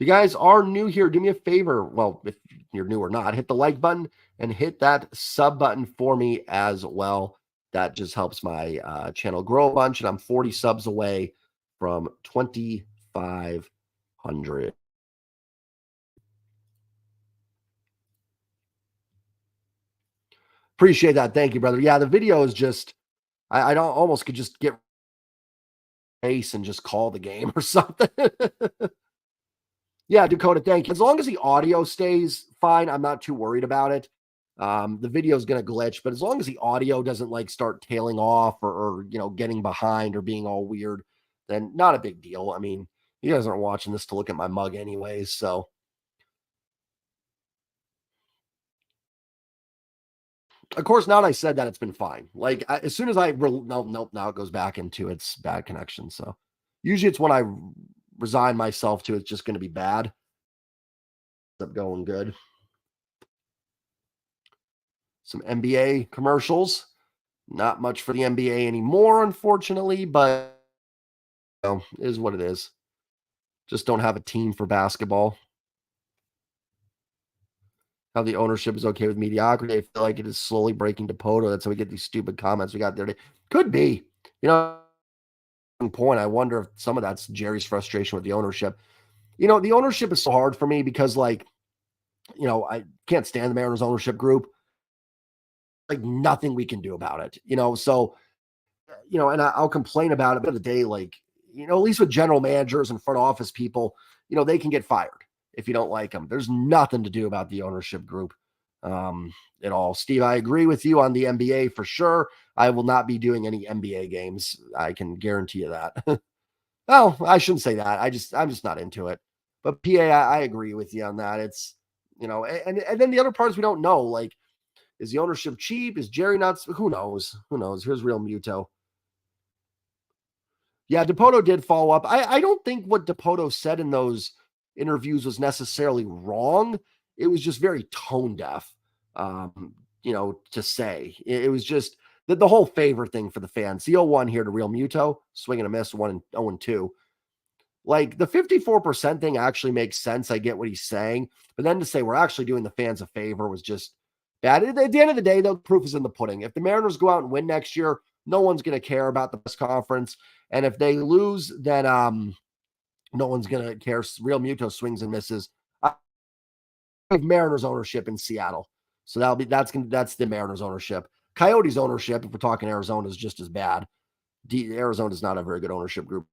If you guys are new here, do me a favor. Well, if you're new or not, hit the like button and hit that sub button for me as well. That just helps my channel grow a bunch, and I'm 40 subs away from 2,500. Appreciate that. Thank you, brother. Yeah, the video is just, I don't almost could just get face and just call the game or something. Yeah, Dakota, thank you. As long as the audio stays fine, I'm not too worried about it. The video is going to glitch, but as long as the audio doesn't like start tailing off or getting behind or being all weird, then not a big deal. I mean, you guys aren't watching this to look at my mug anyways, so of course, now that I said that, it's been fine. Like as soon as nope, now it goes back into its bad connection. So usually it's when I resign myself to it's just going to be bad. It's up going good. Some NBA commercials. Not much for the NBA anymore, unfortunately, but is what it is. Just don't have a team for basketball. How the ownership is okay with mediocrity. I feel like it is slowly breaking to Poto. That's how we get these stupid comments we got there today. Could be. Point. I wonder if some of that's Jerry's frustration with the ownership. The ownership is so hard for me because, I can't stand the Mariners ownership group. Like nothing we can do about it. So and I'll complain about it, but at the day, at least with general managers and front office people, they can get fired if you don't like them. There's nothing to do about the ownership group at all. Steve, I agree with you on the NBA for sure. I will not be doing any NBA games. I can guarantee you that. Well, I shouldn't say that. I'm just not into it. But PA, I agree with you on that. It's, and then the other parts we don't know, like, is the ownership cheap? Is Jerry nuts? Who knows? Who knows? Here's real Muto. Yeah, Dipoto did follow up. I don't think what Dipoto said in those interviews was necessarily wrong. It was just very tone deaf, to say. It was just the whole favor thing for the fans. The 0-1 here to real Muto, swing and a miss, 1-0-2. Like the 54% thing actually makes sense. I get what he's saying. But then to say we're actually doing the fans a favor was just bad. At the end of the day, though, proof is in the pudding. If the Mariners go out and win next year, no one's going to care about the press conference. And if they lose, then no one's going to care. Real Muto swings and misses. I have Mariners ownership in Seattle. So that's the Mariners ownership. Coyotes ownership, if we're talking Arizona, is just as bad. Arizona is not a very good ownership group.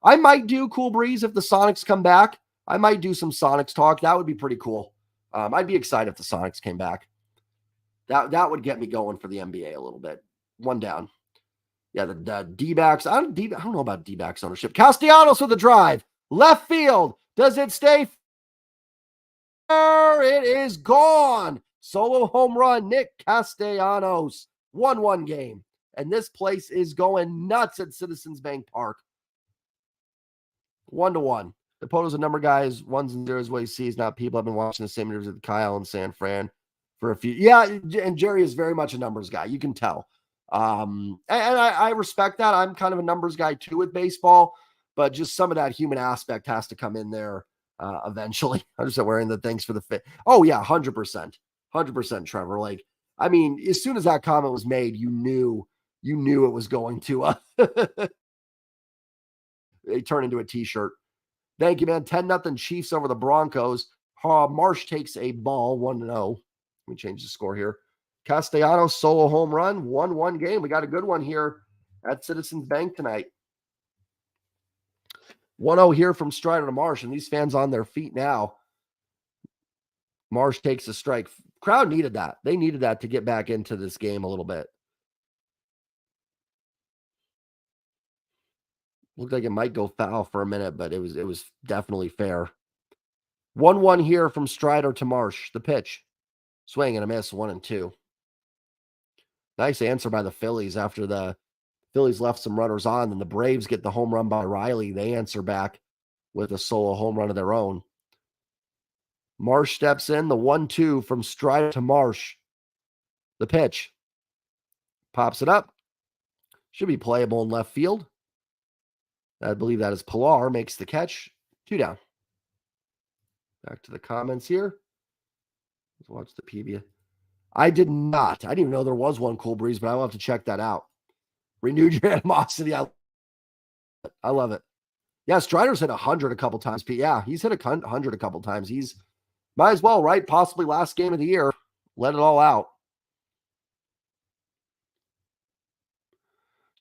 I might do Cool Breeze if the Sonics come back. I might do some Sonics talk. That would be pretty cool. I'd be excited if the Sonics came back. That would get me going for the NBA a little bit. One down. Yeah, the D-backs. I don't know about D-backs ownership. Castellanos with the drive. Left field. Does it stay? It is gone. Solo home run. Nick Castellanos. 1-1 game. And this place is going nuts at Citizens Bank Park. 1-1. The Poto's a number guys. Ones and zeros what he sees, not people. I've been watching the same interviews with Kyle and San Fran for a few. Yeah, and Jerry is very much a numbers guy. You can tell. And I respect that. I'm kind of a numbers guy too with baseball, but just some of that human aspect has to come in there eventually. I'm just wearing the thanks for the fit. Oh yeah, 100%. 100%, Trevor. Like, I mean, as soon as that comment was made, you knew it was going to they turn into a t-shirt. Thank you, man. 10-0 Chiefs over the Broncos. Marsh takes a ball, 1-0. Let me change the score here. Castellanos solo home run, 1-1 game. We got a good one here at Citizens Bank tonight. 1-0 here from Strider to Marsh, and these fans on their feet now. Marsh takes a strike. Crowd needed that. They needed that to get back into this game a little bit. Looked like it might go foul for a minute, but it was definitely fair. 1-1 here from Strider to Marsh. The pitch. Swing and a miss, 1-2. Nice answer by the Phillies after the Phillies left some runners on. Then the Braves get the home run by Riley. They answer back with a solo home run of their own. Marsh steps in. The 1-2 from Strider to Marsh. The pitch. Pops it up. Should be playable in left field. I believe that is Pilar. Makes the catch. 2 down. Back to the comments here. Let's watch the PB. I did not. I didn't even know there was one Cool Breeze, but I will have to check that out. Renewed your animosity. I love it. Yeah, Strider's hit 100 a couple times. Yeah, he's hit 100 a couple times. He's might as well, right? Possibly last game of the year. Let it all out.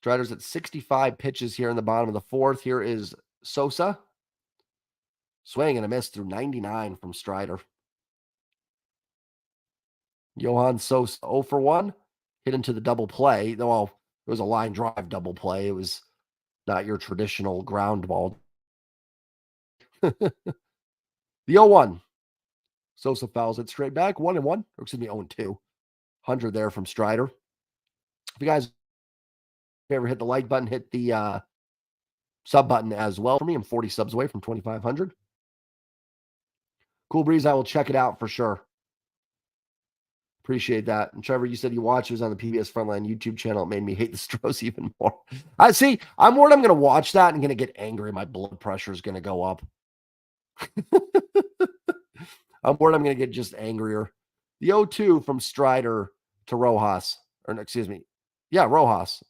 Strider's at 65 pitches here in the bottom of the fourth. Here is Sosa. Swing and a miss through 99 from Strider. Johan Sosa 0 for 1. Hit into the double play. Well, it was a line drive double play. It was not your traditional ground ball. The 0-1. Sosa fouls it straight back. 1-1. Or excuse me, 0-2. 100 there from Strider. If you guys ever hit the like button, hit the sub button as well. For me, I'm 40 subs away from 2,500. Cool Breeze, I will check it out for sure. Appreciate that. And Trevor, you said you watched it was on the PBS Frontline YouTube channel. It made me hate the Stros even more. I see. I'm worried I'm going to watch that and going to get angry. My blood pressure is going to go up. I'm worried I'm going to get just angrier. The 0-2 from Strider to Rojas. Or excuse me. Yeah, Rojas.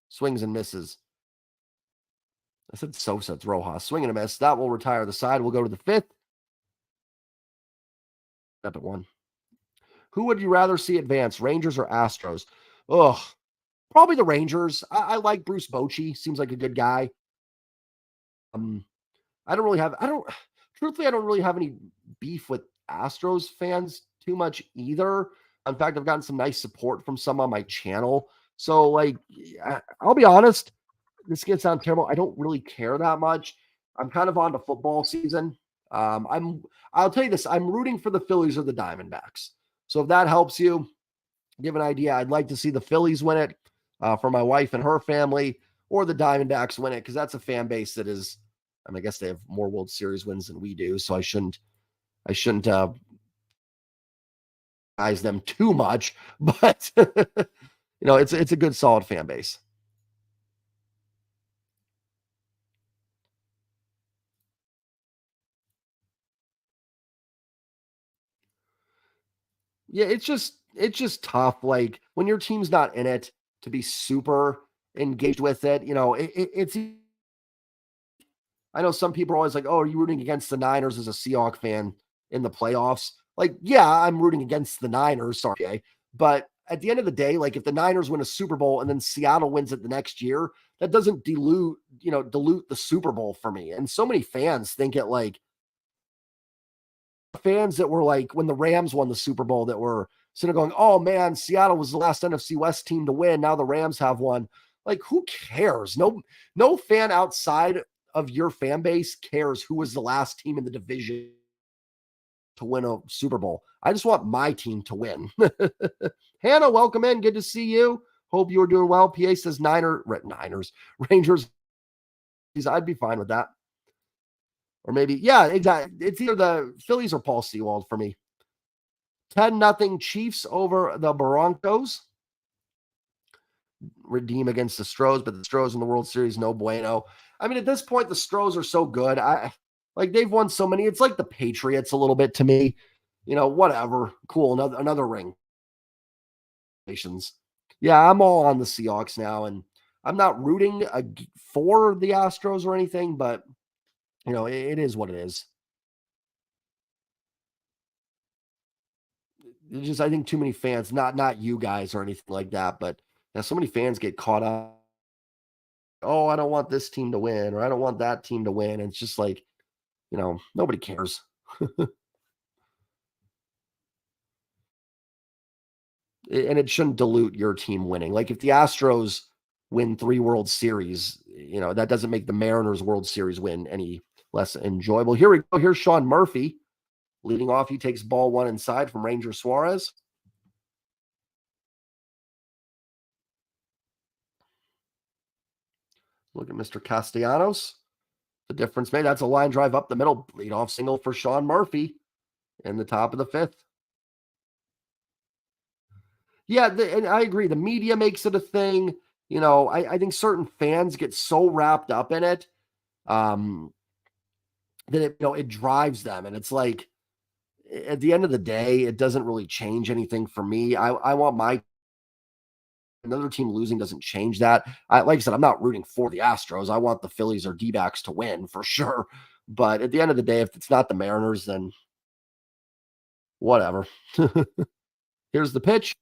Swings and misses. I said Sosa. It's Rojas. Swing and a miss. That will retire the side. We'll go to the fifth. Up at 1. Who would you rather see advance, Rangers or Astros? Ugh, probably the Rangers. I like Bruce Bochy. Seems like a good guy. Truthfully, I don't really have any beef with Astros fans too much either. In fact, I've gotten some nice support from some on my channel. So, like, I'll be honest, this gets sound terrible. I don't really care that much. I'm kind of on to football season. I'll tell you this, I'm rooting for the Phillies or the Diamondbacks. So if that helps you give an idea, I'd like to see the Phillies win it for my wife and her family, or the Diamondbacks win it, because that's a fan base that is, I guess they have more World Series wins than we do, so I shouldn't eyes them too much, but it's a good solid fan base. Yeah, it's just tough. Like when your team's not in it, to be super engaged with it. It's. I know some people are always like, "Oh, are you rooting against the Niners as a Seahawks fan in the playoffs?" Like, yeah, I'm rooting against the Niners. Sorry, but at the end of the day, like if the Niners win a Super Bowl and then Seattle wins it the next year, that doesn't dilute the Super Bowl for me. And so many fans think it like fans that were like when the Rams won the Super Bowl that were sort of going, "Oh man, Seattle was the last NFC West team to win. Now the Rams have one." Like, who cares? No fan outside of your fan base cares who was the last team in the division to win a Super Bowl. I just want my team to win. Hannah, welcome in. Good to see you. Hope you're doing well. PA says Niners, Rangers. I'd be fine with that. Or maybe, yeah, exactly. It's either the Phillies or Paul Sewald for me. 10-0 Chiefs over the Broncos. Redeem against the Stros, but the Stros in the World Series, no bueno. I mean, at this point, the Stros are so good. They've won so many. It's like the Patriots a little bit to me. Whatever. Cool. Another ring. Yeah, I'm all on the Seahawks now, and I'm not rooting for the Astros or anything, but it is what it is. It's just, I think too many fans, not you guys or anything like that, but so many fans get caught up. Oh, I don't want this team to win, or I don't want that team to win. And it's just like, nobody cares. And it shouldn't dilute your team winning. Like if the Astros win 3 World Series, that doesn't make the Mariners World Series win any less enjoyable. Here we go. Here's Sean Murphy leading off. He takes ball 1 inside from Ranger Suarez. Look at Mr. Castellanos. The difference made. That's a line drive up the middle. Leadoff single for Sean Murphy in the top of the 5th. Yeah, and I agree. The media makes it a thing. I think certain fans get so wrapped up in it that it drives them. And it's like, at the end of the day, it doesn't really change anything for me. I want another team losing doesn't change that. Like I said, I'm not rooting for the Astros. I want the Phillies or D-backs to win for sure. But at the end of the day, if it's not the Mariners, then whatever. Here's the pitch.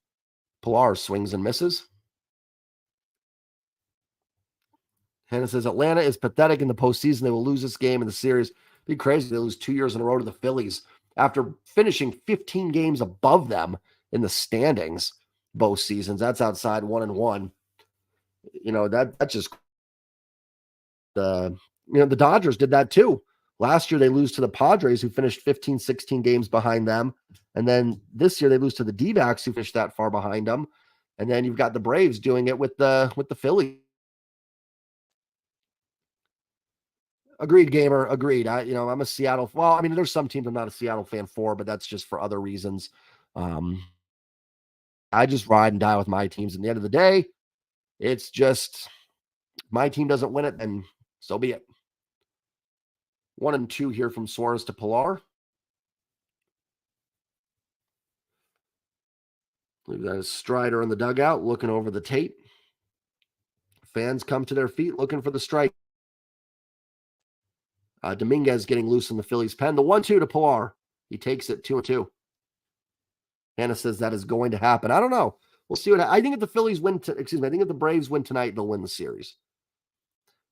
Pilar swings and misses. Hannah says Atlanta is pathetic in the postseason. They will lose this game in the series. Be crazy. They lose 2 years in a row to the Phillies after finishing 15 games above them in the standings both seasons. That's outside 1-1. That's just the Dodgers did that too. Last year they lose to the Padres, who finished 15, 16 games behind them. And then this year they lose to the D-backs, who finished that far behind them. And then you've got the Braves doing it with the Phillies. Agreed, gamer. Agreed. I'm a Seattle. Well, I mean, there's some teams I'm not a Seattle fan for, but that's just for other reasons. I just ride and die with my teams. At the end of the day, it's just my team doesn't win it, and so be it. 1-2 here from Suarez to Pilar. We've got a Strider in the dugout looking over the tape. Fans come to their feet looking for the strike. Dominguez getting loose in the Phillies pen. The 1-2 to Pilar. He takes it 2-2. Hannah says that is going to happen. I don't know. We'll see what I think if the Phillies win. I think if the Braves win tonight, they'll win the series.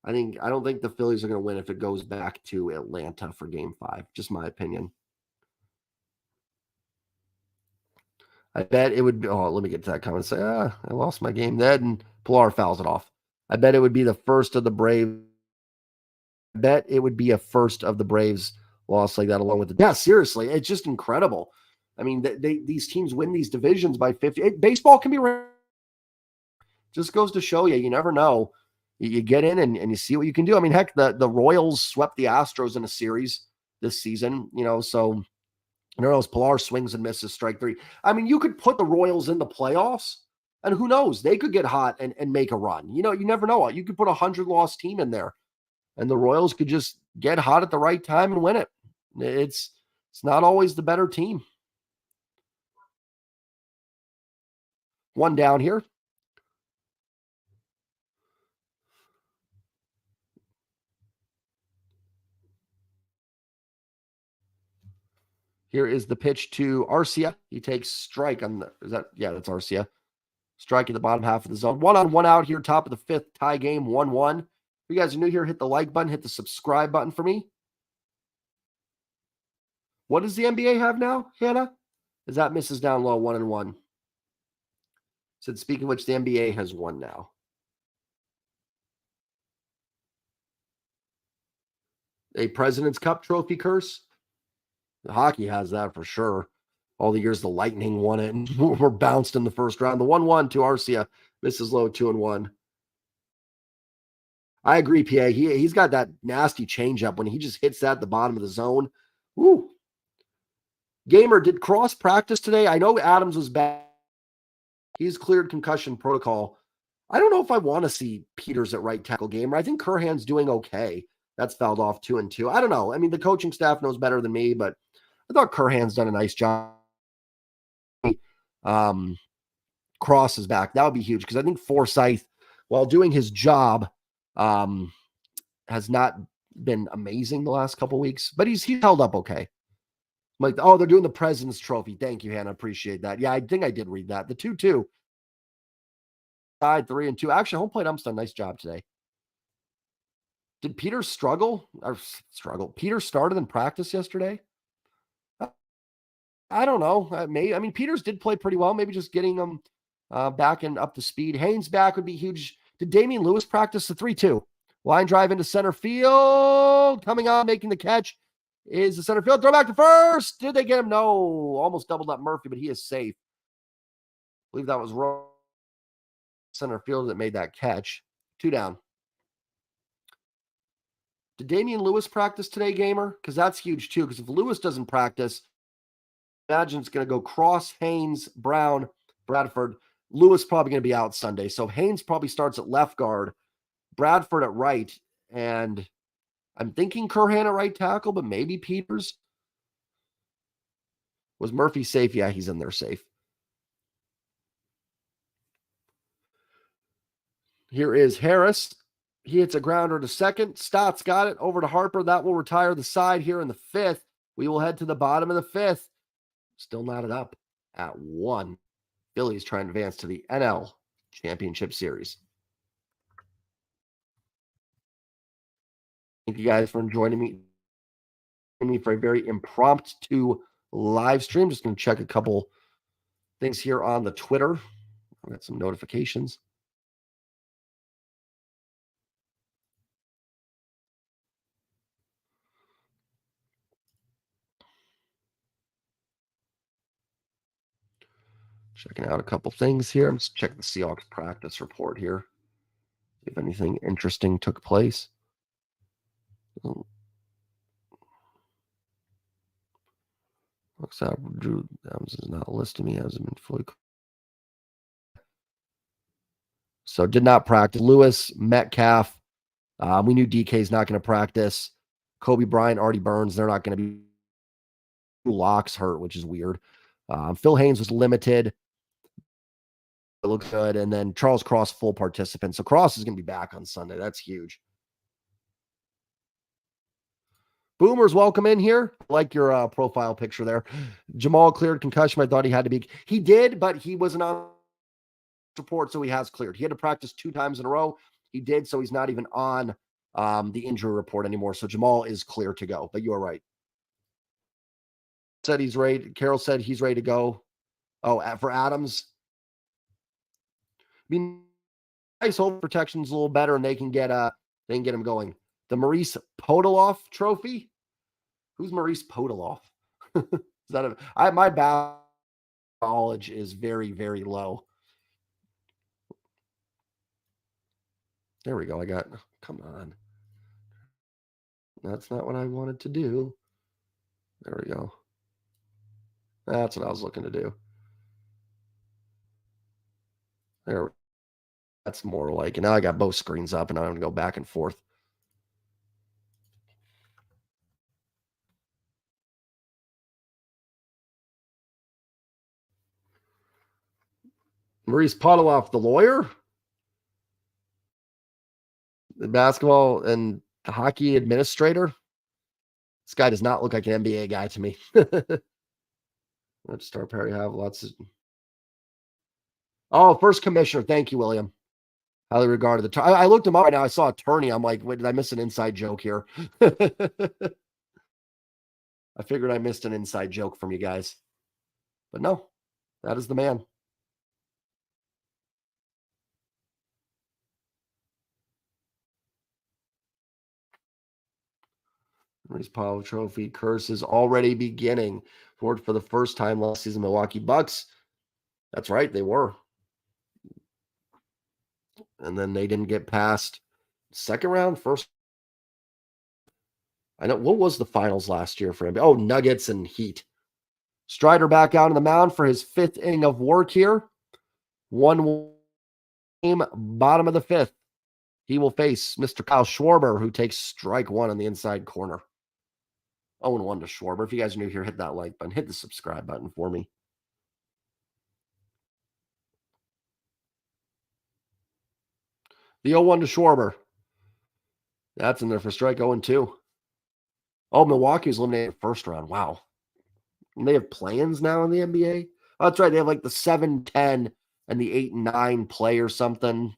I don't think the Phillies are going to win if it goes back to Atlanta for Game 5. Just my opinion. I bet it would be. Oh, let me get to that comment. Say, I lost my game. Then Pilar fouls it off. I bet it would be the first of the Braves. I bet it would be a first of the Braves loss like that, along with the. Yeah, seriously, it's just incredible. I mean, these teams win these divisions by 50. Baseball can be. Just goes to show you, you never know. You get in and you see what you can do. I mean, heck, the Royals swept the Astros in a series this season. So. Pilar swings and misses strike 3. I mean, you could put the Royals in the playoffs, and who knows? They could get hot and make a run. You never know. You could put a 100-loss team in there, and the Royals could just get hot at the right time and win it. It's not always the better team. One down here. Here is the pitch to Arcia. He takes strike on that's Arcia. Strike in the bottom half of the zone. 1-on-1 out here, top of the 5th, tie game, 1-1. If you guys are new here, hit the like button, hit the subscribe button for me. What does the NBA have now, Hannah? Is that misses down low, 1-1? Said, speaking of which, the NBA has one now. A President's Cup trophy curse? The hockey has that for sure. All the years the Lightning won it and were bounced in the first round. The 1-1 to Arcia, misses low, 2-1. I agree, PA. He's got that nasty changeup when he just hits that at the bottom of the zone. Woo. Gamer, did Cross practice today? I know Adams was bad. He's cleared concussion protocol. I don't know if I want to see Peters at right tackle, Gamer. I think Curhan's doing okay. That's fouled off 2-2. I don't know. I mean, the coaching staff knows better than me, but I thought Curhan's done a nice job. Cross is back. That would be huge because I think Forsyth, while doing his job, has not been amazing the last couple weeks, but he's held up okay. Like, they're doing the President's Trophy. Thank you, Hannah. Appreciate that. Yeah, I think I did read that. The 2-2. Side 3-2. Actually, home plate ump's done a nice job today. Did Peter struggle? Peter started in practice yesterday? I don't know. Peters did play pretty well. Maybe just getting him back and up to speed. Haynes back would be huge. Did Damian Lewis practice the 3-2? Line drive into center field. Coming on, making the catch is the center field. Throw back to first. Did they get him? No. Almost doubled up Murphy, but he is safe. I believe that was wrong. Center field that made that catch. 2 down. Did Damian Lewis practice today, Gamer? Because that's huge too. Because if Lewis doesn't practice, imagine it's going to go Cross, Haynes, Brown, Bradford. Lewis probably going to be out Sunday. So Haynes probably starts at left guard, Bradford at right, and I'm thinking Curhan at right tackle, but maybe Peters. Was Murphy safe? Yeah, he's in there safe. Here is Harris. He hits a grounder to second. Stott's got it over to Harper. That will retire the side here in the 5th. We will head to the bottom of the 5th. Still knotted up at 1. Phillies trying to advance to the NL Championship Series. Thank you guys for joining me for a very impromptu live stream. Just going to check a couple things here on the Twitter. I got some notifications. Checking out a couple things here. I'm just checking the Seahawks practice report here. If anything interesting took place. Looks like Drew Adams is not listing me as been fully. So did not practice. Lewis, Metcalf. We knew DK's not going to practice. Kobe Bryant, Artie Burns, they're not going to be. Locks hurt, which is weird. Phil Haynes was limited. It looks good. And then Charles Cross, full participant. So Cross is going to be back on Sunday. That's huge. Boomers, welcome in here. I like your profile picture there. Jamal cleared concussion. I thought he had to be. He did, but he wasn't on report, so he has cleared. He had to practice 2 times in a row. He did, so he's not even on the injury report anymore. So Jamal is clear to go. But you are right. Said he's ready. Carol said he's ready to go. Oh, for Adams. I mean, nice hope protection's a little better, and they can get him going. The Maurice Podoloff trophy. Who's Maurice Podoloff? Is that my knowledge is very, very low. There we go. Come on. That's not what I wanted to do. There we go. That's what I was looking to do. There. That's more like, and now I got both screens up and I'm going to go back and forth. Maurice Podoloff, the lawyer, the basketball and the hockey administrator. This guy does not look like an NBA guy to me. Let's start Perry have lots of. Oh, first commissioner. Thank you, William. Highly regarded. I looked him up right now. I saw attorney. I'm like, wait, did I miss an inside joke here? I figured I missed an inside joke from you guys. But no, that is the man. Maurice Powell Trophy curse is already beginning. For the first time last season, Milwaukee Bucks. That's right, they were. And then they didn't get past second round, first. I know, what was the finals last year for him? Oh, Nuggets and Heat. Strider back out on the mound for his 5th inning of work here. 1 game, bottom of the 5th. He will face Mr. Kyle Schwarber, who takes strike 1 on the inside corner. 0-1 to Schwarber. If you guys are new here, hit that like button. Hit the subscribe button for me. The 0-1 to Schwarber. That's in there for strike 0-2. Oh, Milwaukee's eliminated first round. Wow. And they have plans now in the NBA? Oh, that's right. They have like the 7-10 and the 8-9 play or something.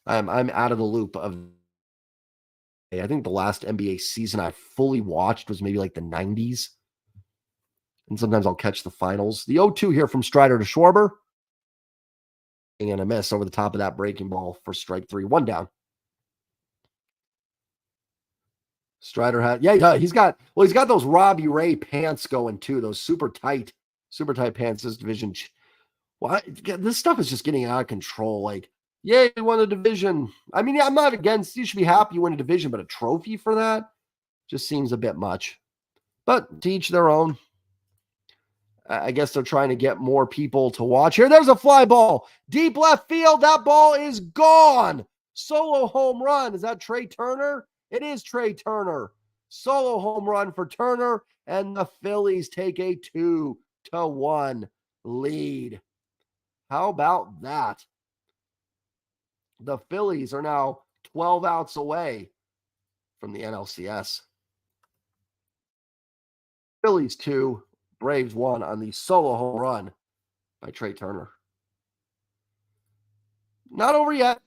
I'm out of the loop of. I think the last NBA season I fully watched was maybe like the 90s. And sometimes I'll catch the finals. The 0-2 here from Strider to Schwarber. And a miss over the top of that breaking ball for strike 3. 1 down. Strider had, he's got those Robbie Ray pants going too. Those super tight pants. This division. Well, this stuff is just getting out of control. Like, yeah, you won the division. I mean, I'm not against, you should be happy you win a division, but a trophy for that just seems a bit much. But to each their own. I guess they're trying to get more people to watch here. There's a fly ball. Deep left field. That ball is gone. Solo home run. Is that Trey Turner? It is Trey Turner. Solo home run for Turner. And the Phillies take a 2-1 lead. How about that? The Phillies are now 12 outs away from the NLCS. Phillies 2. Braves 1 on the solo home run by Trey Turner. Not over yet.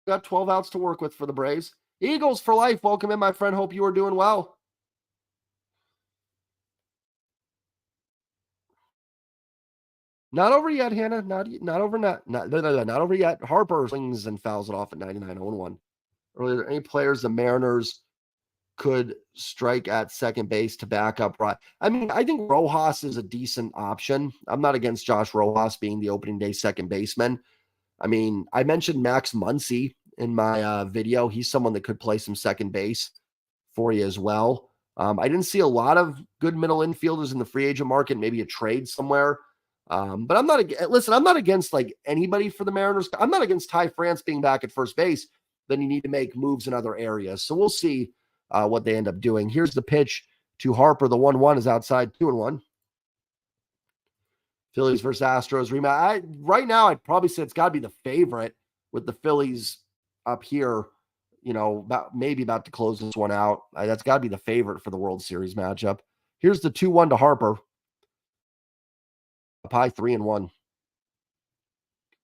Got 12 outs to work with for the Braves. Eagles for life. Welcome in, my friend. Hope you are doing well. Not over yet, Hannah. Not over. Not over yet. Harper swings and fouls it off at 99-0-1. Are there any players the Mariners could strike at second base to back up? Right. I mean, I think Rojas is a decent option. I'm not against Josh Rojas being the opening day second baseman. I mean, I mentioned Max Muncy in my video. He's someone that could play some second base for you as well. I didn't see a lot of good middle infielders in the free agent market, maybe a trade somewhere. But I'm not, listen, I'm not against like anybody for the Mariners. I'm not against Ty France being back at first base. Then you need to make moves in other areas. So we'll see what they end up doing. Here's the pitch to Harper. The 1-1 is outside, 2-1. Phillies versus Astros rematch. Right now, I'd probably say it's got to be the favorite with the Phillies up here, you know, maybe about to close this one out. That's got to be the favorite for the World Series matchup. Here's the 2-1 to Harper. Up high, 3-1.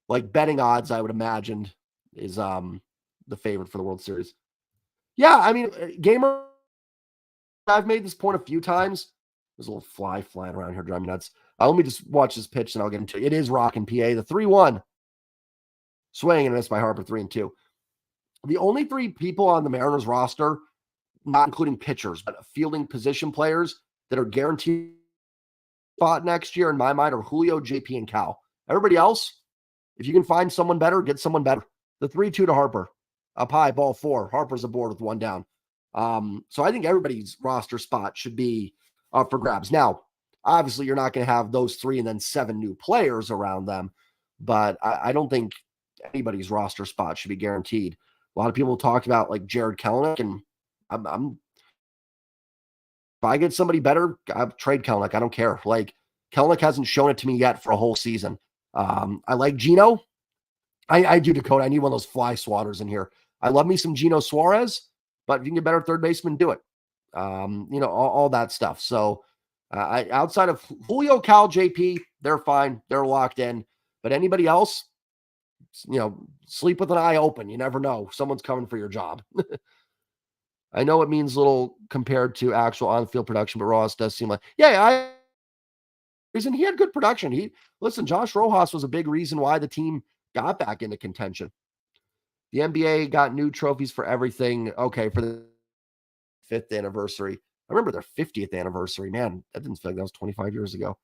Like betting odds, I would imagine, is the favorite for the World Series. Yeah, I mean, gamer, I've made this point a few times. There's a little fly flying around here driving me nuts. Let me just watch this pitch and I'll get into it. It is rocking PA. The 3-1. Swing and miss by Harper, 3-2. The only three people on the Mariners roster, not including pitchers, but fielding position players that are guaranteed spot next year in my mind are Julio, JP, and Cal. Everybody else, if you can find someone better, get someone better. The 3-2 to Harper. Up high, ball 4. Harper's aboard with 1 down. So I think everybody's roster spot should be up for grabs. Now, obviously, you're not going to have those 3 and then 7 new players around them, but I don't think anybody's roster spot should be guaranteed. A lot of people talked about like Jared Kelenic, and if I get somebody better, I'll trade Kelenic. I don't care. Like Kelenic hasn't shown it to me yet for a whole season. I like Gino. I do, Dakota. I need one of those fly swatters in here. I love me some Gino Suarez, but if you can get better third baseman, do it. You know, all that stuff. So outside of Julio, Cal, JP, they're fine. They're locked in. But anybody else, you know, sleep with an eye open. You never know. Someone's coming for your job. I know it means little compared to actual on-field production, but Rojas does seem like, reason he had good production. Listen, Josh Rojas was a big reason why the team got back into contention. The NBA got new trophies for everything. Okay, for the 5th anniversary. I remember their 50th anniversary. Man, that didn't feel like that was 25 years ago.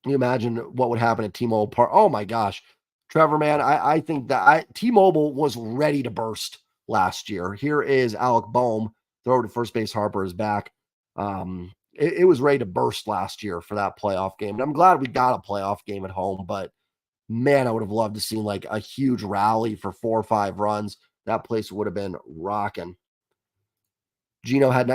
Can you imagine what would happen at T-Mobile Park? Oh my gosh. Trevor, man, I think that T-Mobile was ready to burst last year. Here is Alec Boehm. Throw to first base. Harper is back. It was ready to burst last year for that playoff game. And I'm glad we got a playoff game at home, but man, I would have loved to see like a huge rally for 4 or 5 runs. That place would have been rocking. Gino had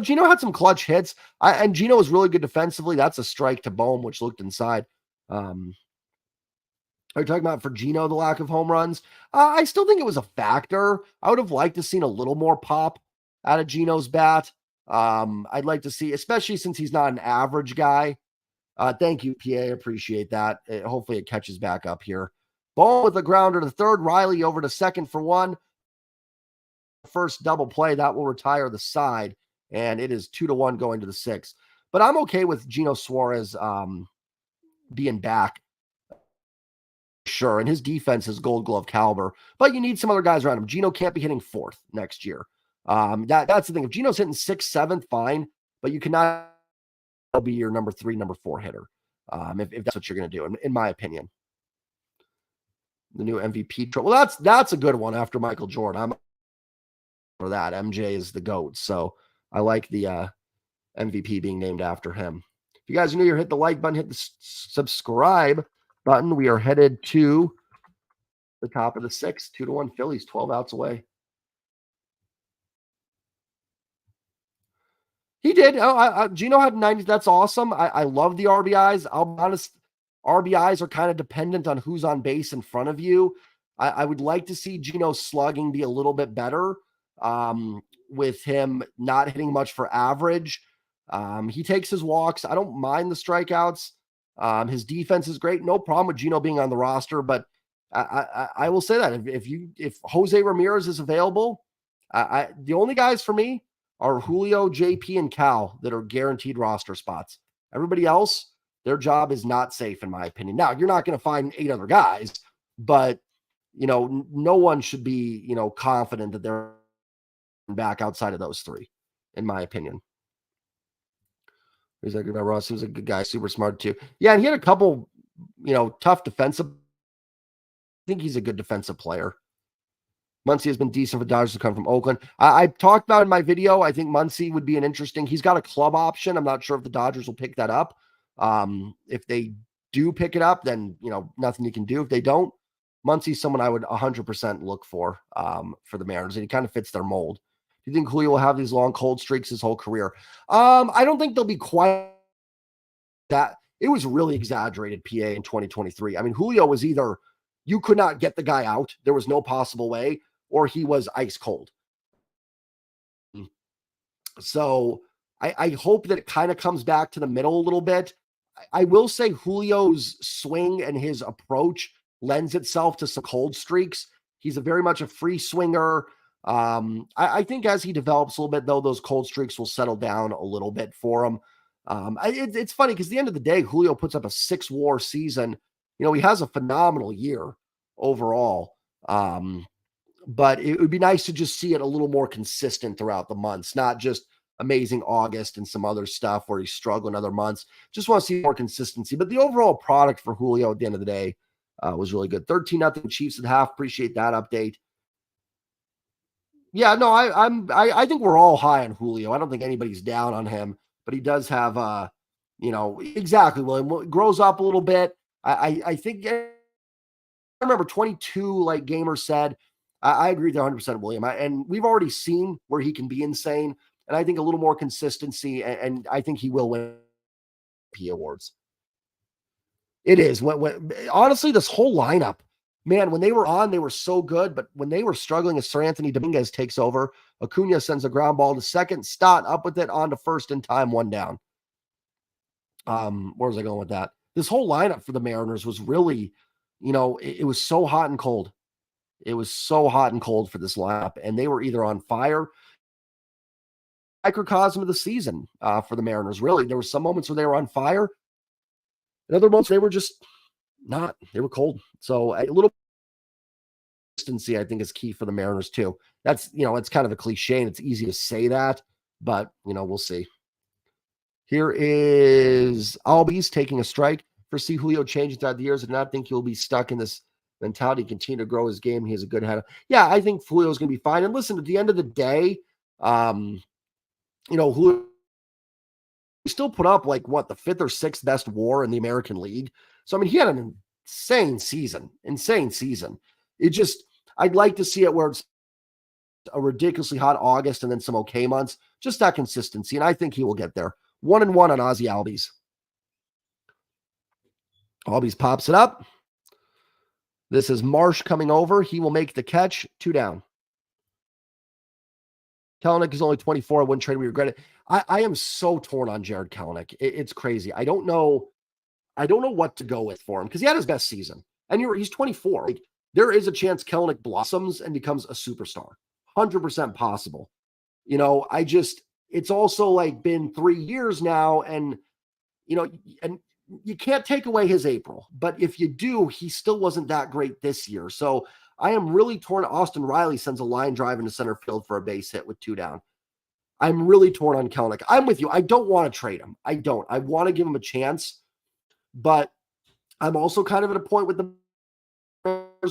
Gino had some clutch hits. And Gino was really good defensively. That's a strike to Boehm, which looked inside. Are you talking about for Gino, the lack of home runs? I still think it was a factor. I would have liked to seen a little more pop out of Gino's bat. I'd like to see, especially since he's not an average guy. Thank you, PA. Appreciate that. Hopefully it catches back up here. Ball with a grounder to third. Riley over to second for 1. First double play. That will retire the side. And it is 2-1 going to the 6th. But I'm okay with Gino Suarez being back. Sure. And his defense is Gold Glove caliber. But you need some other guys around him. Gino can't be hitting 4th next year. That's the thing. If Gino's hitting 6th, 7th, fine. But you cannot be your number 3, number 4 hitter. If that's what you're going to do, in my opinion. The new MVP. Well, that's a good one after Michael Jordan. I'm for that. MJ is the GOAT. So I like the MVP being named after him. If you guys are new here, hit the like button, hit the subscribe button. We are headed to the top of the 6th. 2-1 Phillies, 12 outs away. He did. Gino had 90. That's awesome. I love the RBIs. I'll be honest, RBIs are kind of dependent on who's on base in front of you. I would like to see Gino's slugging be a little bit better with him not hitting much for average. He takes his walks. I don't mind the strikeouts. His defense is great. No problem with Gino being on the roster, but I will say that if Jose Ramirez is available, the only guys for me are Julio, JP, and Cal that are guaranteed roster spots. Everybody else, their job is not safe, in my opinion. Now, you're not going to find 8 other guys, but no one should be confident that they're back outside of those 3, in my opinion. He's like, Ross seems like a good guy, super smart too. Yeah, and he had a couple, tough defensive. I think he's a good defensive player. Muncy has been decent for Dodgers to come from Oakland. I talked about in my video, I think Muncy would be an interesting. He's got a club option. I'm not sure if the Dodgers will pick that up. If they do pick it up, then nothing you can do. If they don't, Muncy's someone I would 100% look for the Mariners, and he kind of fits their mold. Do you think Julio will have these long cold streaks his whole career? I don't think they'll be quite that. It was really exaggerated PA in 2023. I mean, Julio was either you could not get the guy out, there was no possible way, or he was ice cold. So I hope that it kind of comes back to the middle a little bit. I will say Julio's swing and his approach lends itself to some cold streaks. He's very much a free swinger. I think as he develops a little bit, though, those cold streaks will settle down a little bit for him. It's funny because at the end of the day, Julio puts up a 6-WAR season. He has a phenomenal year overall. But it would be nice to just see it a little more consistent throughout the months, not just amazing August and some other stuff where he's struggling other months. Just want to see more consistency. But the overall product for Julio at the end of the day was really good. 13-0 Chiefs at half. Appreciate that update. Yeah, no, I think we're all high on Julio. I don't think anybody's down on him, but he does have exactly, William. Grows up a little bit. I think I remember 22 like Gamer said. I agree with 100%, William. And we've already seen where he can be insane. And I think a little more consistency, and I think he will win P awards. It is. Honestly, this whole lineup, man, when they were on, they were so good. But when they were struggling, as Sir Anthony Dominguez takes over, Acuna sends a ground ball to second. Stott up with it on to first in time, 1 down. Where was I going with that? This whole lineup for the Mariners was really, it was so hot and cold. It was so hot and cold for this lineup, and they were either on fire. Microcosm of the season for the Mariners, really. There were some moments where they were on fire. In other moments, they were just not. They were cold. So a little consistency, I think, is key for the Mariners, too. That's, it's kind of a cliche, and it's easy to say that, but, we'll see. Here is Albies taking a strike. For see Julio changing throughout the years. I do not think he'll be stuck in this mentality, continue to grow his game. He has a good head. Yeah, I think Julio's going to be fine. And listen, at the end of the day, Julio still put up like what, the 5th or 6th best WAR in the American League. So I mean, he had an insane season. It just, I'd like to see it where it's a ridiculously hot August and then some okay months. Just that consistency, and I think he will get there. 1-1 on Ozzy Albies. Albies pops it up. This is Marsh coming over. He will make the catch. 2 down. Kelenic is only 24. I wouldn't trade him. We regret it. I am so torn on Jared Kelenic. It's crazy. I don't know what to go with for him because he had his best season. And he's 24. Like, there is a chance Kelenic blossoms and becomes a superstar. 100% possible. It's also like been 3 years now, and and you can't take away his April, but if you do, he still wasn't that great this year. So I am really torn. Austin Riley sends a line drive into center field for a base hit with 2 down. I'm really torn on Kelenic. I'm with you. I don't want to trade him. I don't. I want to give him a chance, but I'm also kind of at a point with the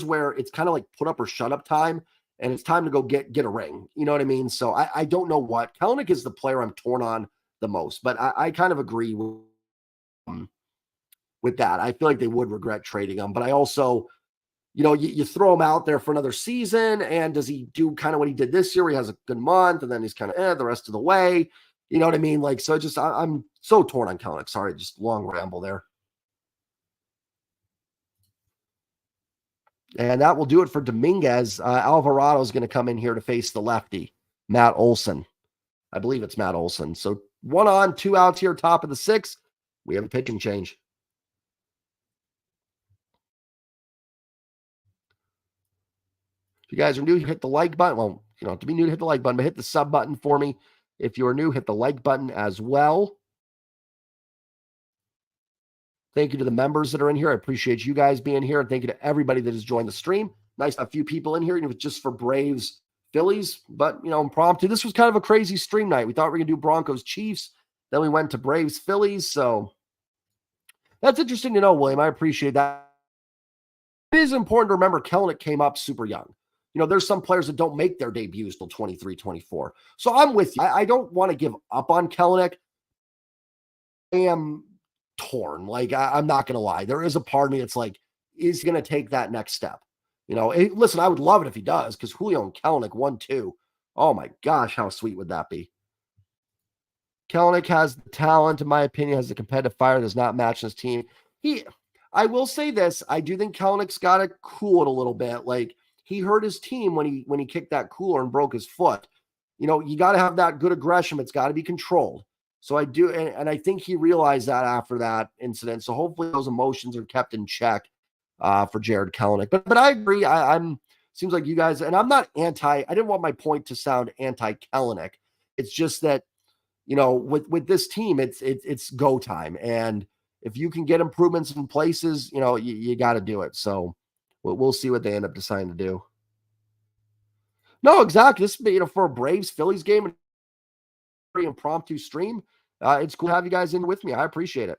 where it's kind of like put up or shut up time, and it's time to go get a ring. You know what I mean? So I don't know what. Kelenic is the player I'm torn on the most, but I kind of agree with that. I feel like they would regret trading him, but I also, you throw him out there for another season, and does he do kind of what he did this year where he has a good month and then he's kind of the rest of the way? You know what I mean? Like, so I'm so torn on Kelenic. Sorry, just long ramble there. And that will do it for Dominguez. Alvarado is going to come in here to face the lefty, Matt Olson. I believe it's Matt Olson. So 1 on, 2 outs here, top of the 6th. We have a pitching change. If you guys are new, hit the like button. Well, you don't have to be new to hit the like button, but hit the sub button for me. If you're new, hit the like button as well. Thank you to the members that are in here. I appreciate you guys being here. And thank you to everybody that has joined the stream. Nice to have a few people in here, even if it's just for Braves Phillies, but impromptu. This was kind of a crazy stream night. We thought we were gonna do Broncos Chiefs, then we went to Braves Phillies. So that's interesting to know, William. I appreciate that. It is important to remember Kelenic came up super young. There's some players that don't make their debuts till 23, 24. So I'm with you. I don't want to give up on Kelenic. I am torn. Like, I'm not going to lie. There is a part of me that's like, is he going to take that next step? Listen, I would love it if he does, because Julio and Kelenic 1-2. Oh my gosh, how sweet would that be? Kelenic has the talent, in my opinion, has the competitive fire that's not matched his team. I will say this. I do think Kelenic's got to cool it a little bit. Like, he hurt his team when he kicked that cooler and broke his foot. You got to have that good aggression. It's got to be controlled. So I do, and I think he realized that after that incident. So hopefully those emotions are kept in check for Jared Kelenic. But I agree. I'm seems like you guys, and I'm not anti. I didn't want my point to sound anti-Kelenic. It's just that with this team, it's go time, and if you can get improvements in places, you got to do it. So we'll see what they end up deciding to do. No, exactly. This for a Braves Phillies game, very impromptu stream. It's cool to have you guys in with me. I appreciate it.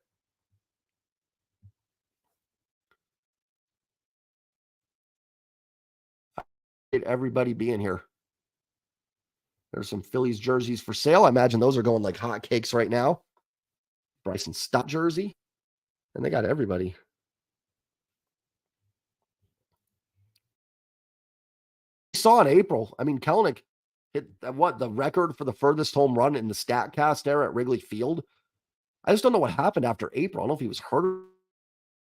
Everybody being here. There's some Phillies jerseys for sale. I imagine those are going like hotcakes right now. Bryson Stott jersey. And they got everybody. We saw in April. I mean, Kelenic hit the record for the furthest home run in the StatCast era at Wrigley Field. I just don't know what happened after April. I don't know if he was hurt.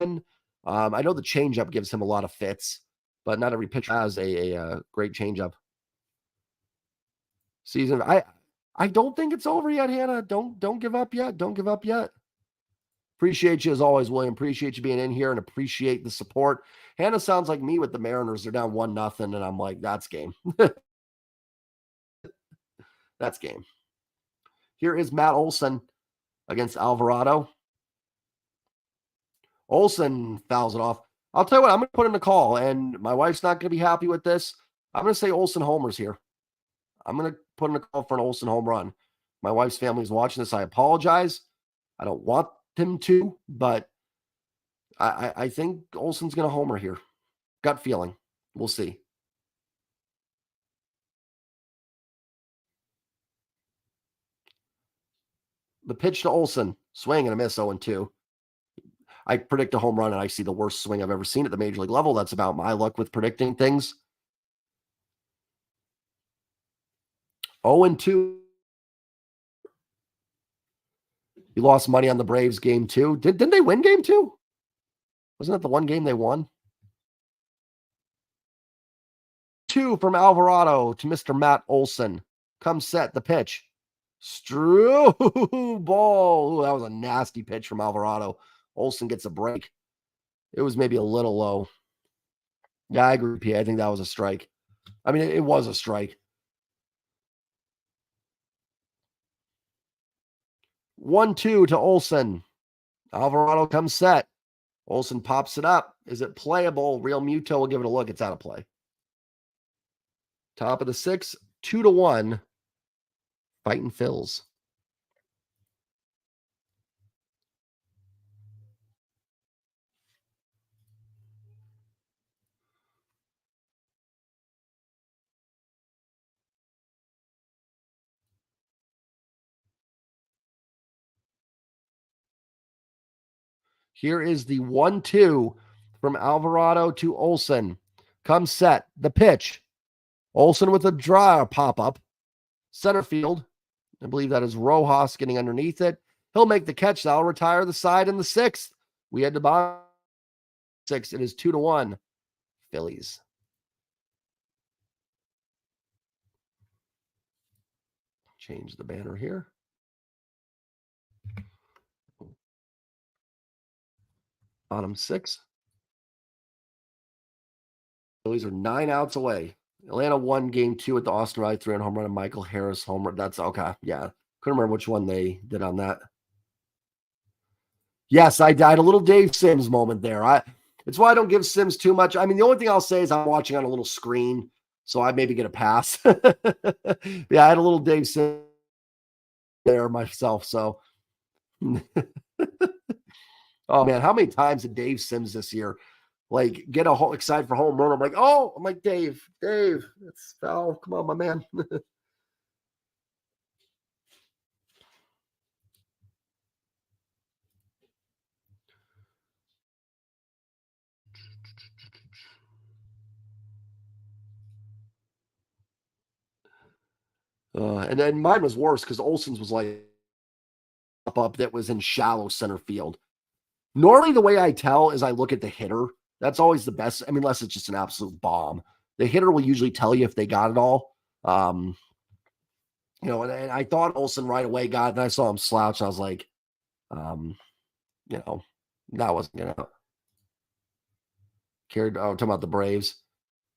I know the changeup gives him a lot of fits, but not every pitcher has a great changeup. Season. I don't think it's over yet, Hannah. Don't give up yet. Don't give up yet. Appreciate you as always, William. Appreciate you being in here and appreciate the support. Hannah sounds like me with the Mariners. They're down 1-0, and I'm like, that's game. That's game. Here is Matt Olson against Alvarado. Olson fouls it off. I'll tell you what, I'm going to put in a call, and my wife's not going to be happy with this. I'm going to say Olson homers here. I'm going to put in a call for an Olson home run. My wife's family is watching this. I apologize. I don't want him to, but I think Olson's going to homer here. Gut feeling. We'll see. The pitch to Olson. Swing and a miss, 0-2. I predict a home run, and I see the worst swing I've ever seen at the major league level. That's about my luck with predicting things. 0-2. You lost money on the Braves game 2. Didn't they win game 2? Wasn't that the one game they won? 2 from Alvarado to Mr. Matt Olson. Come set the pitch. Ball. Ooh, that was a nasty pitch from Alvarado. Olson gets a break. It was maybe a little low. Yeah, I agree, P. I think that was a strike. I mean, it was a strike. 1-2 to Olson. Alvarado comes set. Olson pops it up. Is it playable? Real Muto will give it a look. It's out of play. Top of the 6, 2-1. Fighting Phils. Here is the 1-2 from Alvarado to Olson. Comes set. The pitch. Olson with a draw pop-up. Center field. I believe that is Rojas getting underneath it. He'll make the catch. That'll retire the side in the 6th. We had to buy 6. It is 2-1. Phillies. Change the banner here. Bottom 6. Phillies are 9 outs away. Atlanta won game 2 with the Austin Riley 3-run home run and Michael Harris home run. That's okay. Yeah. Couldn't remember which one they did on that. Yes, I died a little Dave Sims moment there. It's why I don't give Sims too much. I mean, the only thing I'll say is I'm watching on a little screen, so I maybe get a pass. Yeah, I had a little Dave Sims there myself. So, oh man, how many times did Dave Sims this year like get a whole excited for home run? I'm like Dave, it's foul. Come on, my man. And then mine was worse because Olson's was like up that was in shallow center field. Normally, the way I tell is I look at the hitter. That's always the best. I mean, unless it's just an absolute bomb. The hitter will usually tell you if they got it all. And I thought Olson right away got it, and I saw him slouch. I was like, um, you know, that wasn't gonna cared. Oh, talking about the Braves.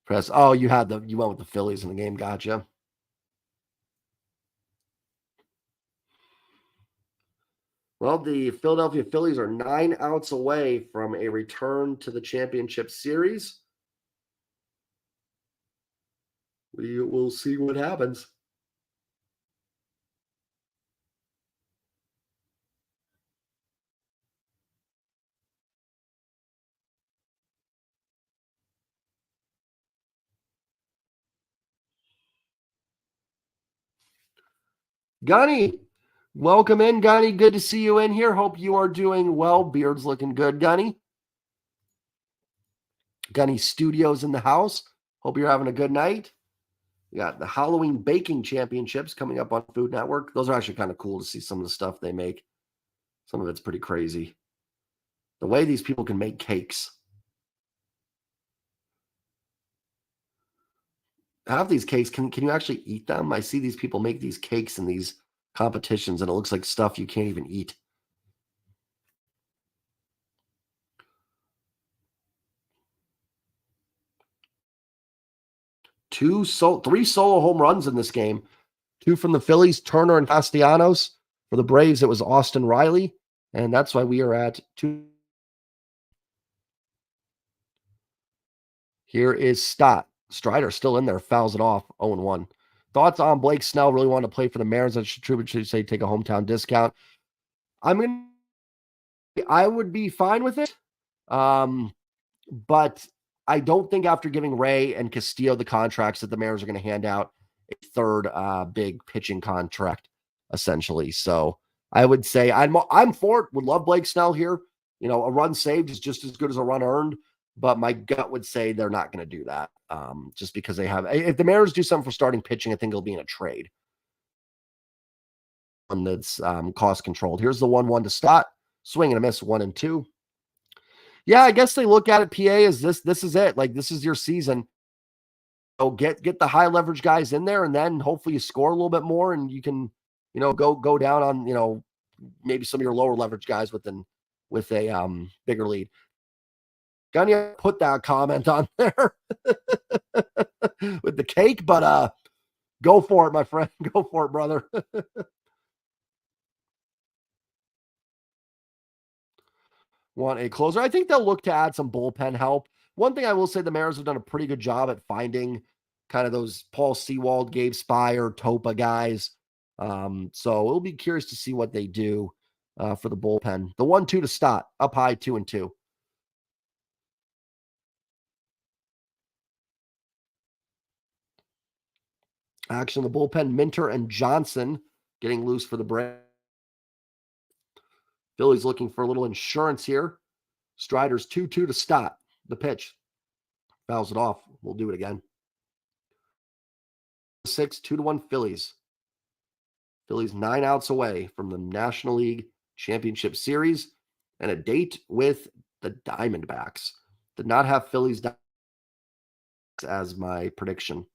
Press. Oh, you went with the Phillies in the game. Gotcha. Well, the Philadelphia Phillies are 9 outs away from a return to the championship series. We will see what happens. Gunny, welcome in, Gunny. Good to see you in here. Hope you are doing well. Beard's looking good, Gunny. Gunny Studios in the house. Hope you're having a good night. We got the Halloween Baking Championships coming up on Food Network. Those are actually kind of cool to see some of the stuff they make. Some of it's pretty crazy. The way these people can make cakes. Half these cakes, can you actually eat them? I see these people make these cakes in these competitions, and it looks like stuff you can't even eat. Three solo home runs in this game. 2 from the Phillies, Turner and Castellanos. For the Braves, it was Austin Riley. And that's why we are at 2. Here is Stott. Strider still in there, fouls it off, 0-1. Thoughts on Blake Snell really wanting to play for the Mariners? I should say take a hometown discount. I would be fine with it. But I don't think after giving Ray and Castillo the contracts that the Mariners are going to hand out a third big pitching contract, essentially. So I would say I'm for it. Would love Blake Snell here. A run saved is just as good as a run earned, but my gut would say they're not going to do that. Just because they have. If the Mariners do something for starting pitching, I think it'll be in a trade. One that's cost controlled. Here's the 1-1 to Stott. Swing and a miss, 1-2. Yeah, I guess they look at it, PA, as this is it. Like, this is your season. So get the high leverage guys in there, and then hopefully you score a little bit more, and you can, go down on, maybe some of your lower leverage guys with a bigger lead. Gonna put that comment on there with the cake, but go for it, my friend. Go for it, brother. Want a closer? I think they'll look to add some bullpen help. One thing I will say, the Mariners have done a pretty good job at finding kind of those Paul Sewald, Gabe Spire, Topa guys. So we'll be curious to see what they do for the bullpen. The 1-2 to Stott, up high, 2-2. Action in the bullpen, Minter and Johnson getting loose for the Braves. Philly's looking for a little insurance here. Strider's 2-2 to Stott. The pitch. Fouls it off. We'll do it again. 6, 2-1 Phillies. Phillies 9 outs away from the National League Championship Series and a date with the Diamondbacks. Did not have Phillies as my prediction.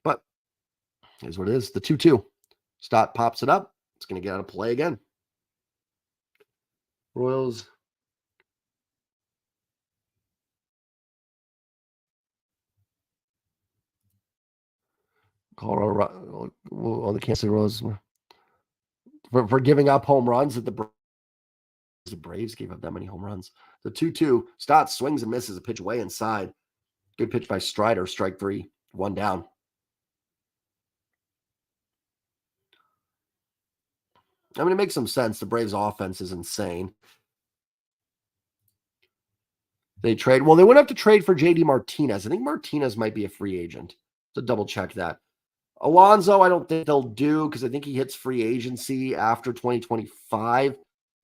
But here's what it is. The 2-2. Stott pops it up. It's going to get out of play again. Royals. Colorado, well, the Kansas City Royals for giving up home runs at the Braves gave up that many home runs. The 2-2. Stott swings and misses a pitch way inside. Good pitch by Strider. Strike 3. 1 down. I mean, it makes some sense. The Braves' offense is insane. They trade. Well, they went up to trade for JD Martinez. I think Martinez might be a free agent. To double check that. Alonso, I don't think they'll do because I think he hits free agency after 2025.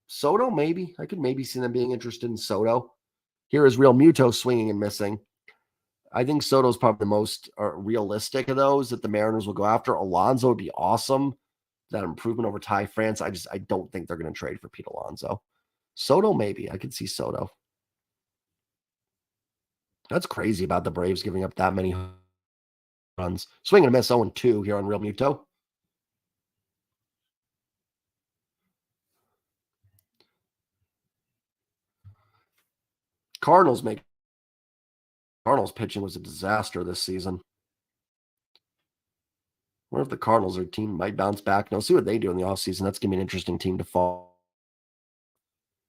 Soto, maybe. I could maybe see them being interested in Soto. Here is Real Muto swinging and missing. I think Soto's probably the most realistic of those that the Mariners will go after. Alonso would be awesome. That improvement over Ty France. I don't think they're going to trade for Pete Alonso. Soto, maybe. I could see Soto. That's crazy about the Braves giving up that many runs. Swing and a miss 0-2 here on Real Muto. Cardinals pitching was a disaster this season. I wonder if the Cardinals, their team might bounce back. No, see what they do in the offseason. That's going to be an interesting team to follow.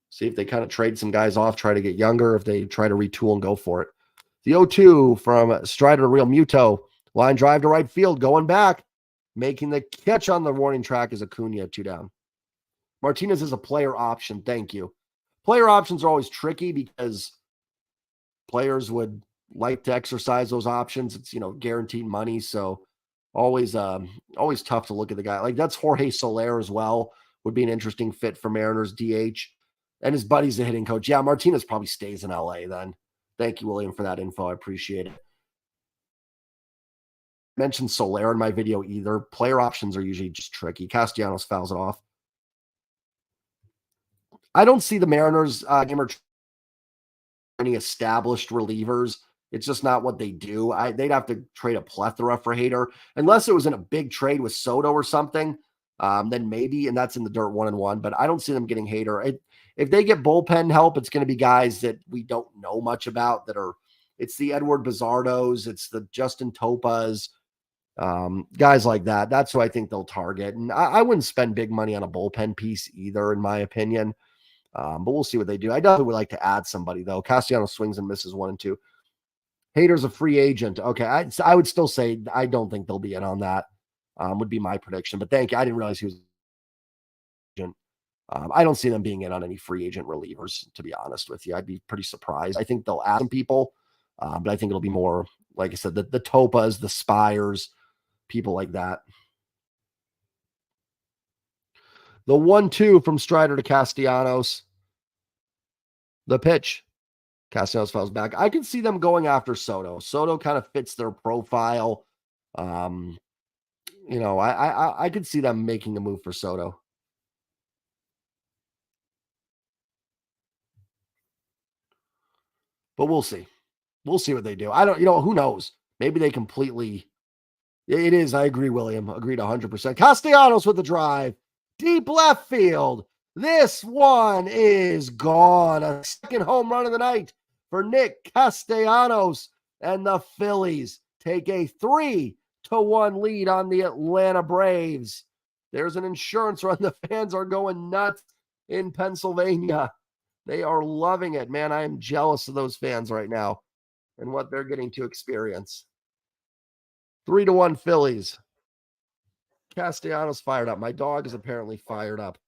See if they kind of trade some guys off, try to get younger, if they try to retool and go for it. The 0-2 from Strider to Real Muto. Line drive to right field, going back. Making the catch on the warning track is Acuna, 2 down. Martinez is a player option. Thank you. Player options are always tricky because players would like to exercise those options. It's, guaranteed money. So always tough to look at the guy. Like that's Jorge Soler as well. Would be an interesting fit for Mariners DH. And his buddy's the hitting coach. Yeah, Martinez probably stays in LA then. Thank you, William, for that info. I appreciate it. Mentioned Soler in my video either. Player options are usually just tricky. Castellanos fouls it off. I don't see the Mariners game or any established relievers. It's just not what they do. They'd have to trade a plethora for Hader. Unless it was in a big trade with Soto or something, then maybe, and that's in the dirt 1-1. But I don't see them getting Hader. If they get bullpen help, it's going to be guys that we don't know much about it's the Edward Bizardos, it's the Justin Topas, guys like that. That's who I think they'll target. And I wouldn't spend big money on a bullpen piece either, in my opinion. But we'll see what they do. I definitely would like to add somebody, though. Castellanos swings and misses 1-2. Hader's a free agent. Okay, I would still say I don't think they'll be in on that. Would be my prediction. But thank you. I didn't realize he was agent. I don't see them being in on any free agent relievers, to be honest with you. I'd be pretty surprised. I think they'll add some people, but I think it'll be more, like I said, the Topas, the Spires, people like that. The 1-2 from Strider to Castellanos. The pitch. Castellanos fouls back. I can see them going after Soto. Soto kind of fits their profile. I could see them making a move for Soto. But we'll see. We'll see what they do. I don't, who knows? Maybe they completely. It is. I agree, William. Agreed 100%. Castellanos with the drive. Deep left field. This one is gone. A second home run of the night for Nick Castellanos. And the Phillies take a 3-1 lead on the Atlanta Braves. There's an insurance run. The fans are going nuts in Pennsylvania. They are loving it, man. I am jealous of those fans right now and what they're getting to experience. 3-1 Phillies. Castellanos fired up. My dog is apparently fired up.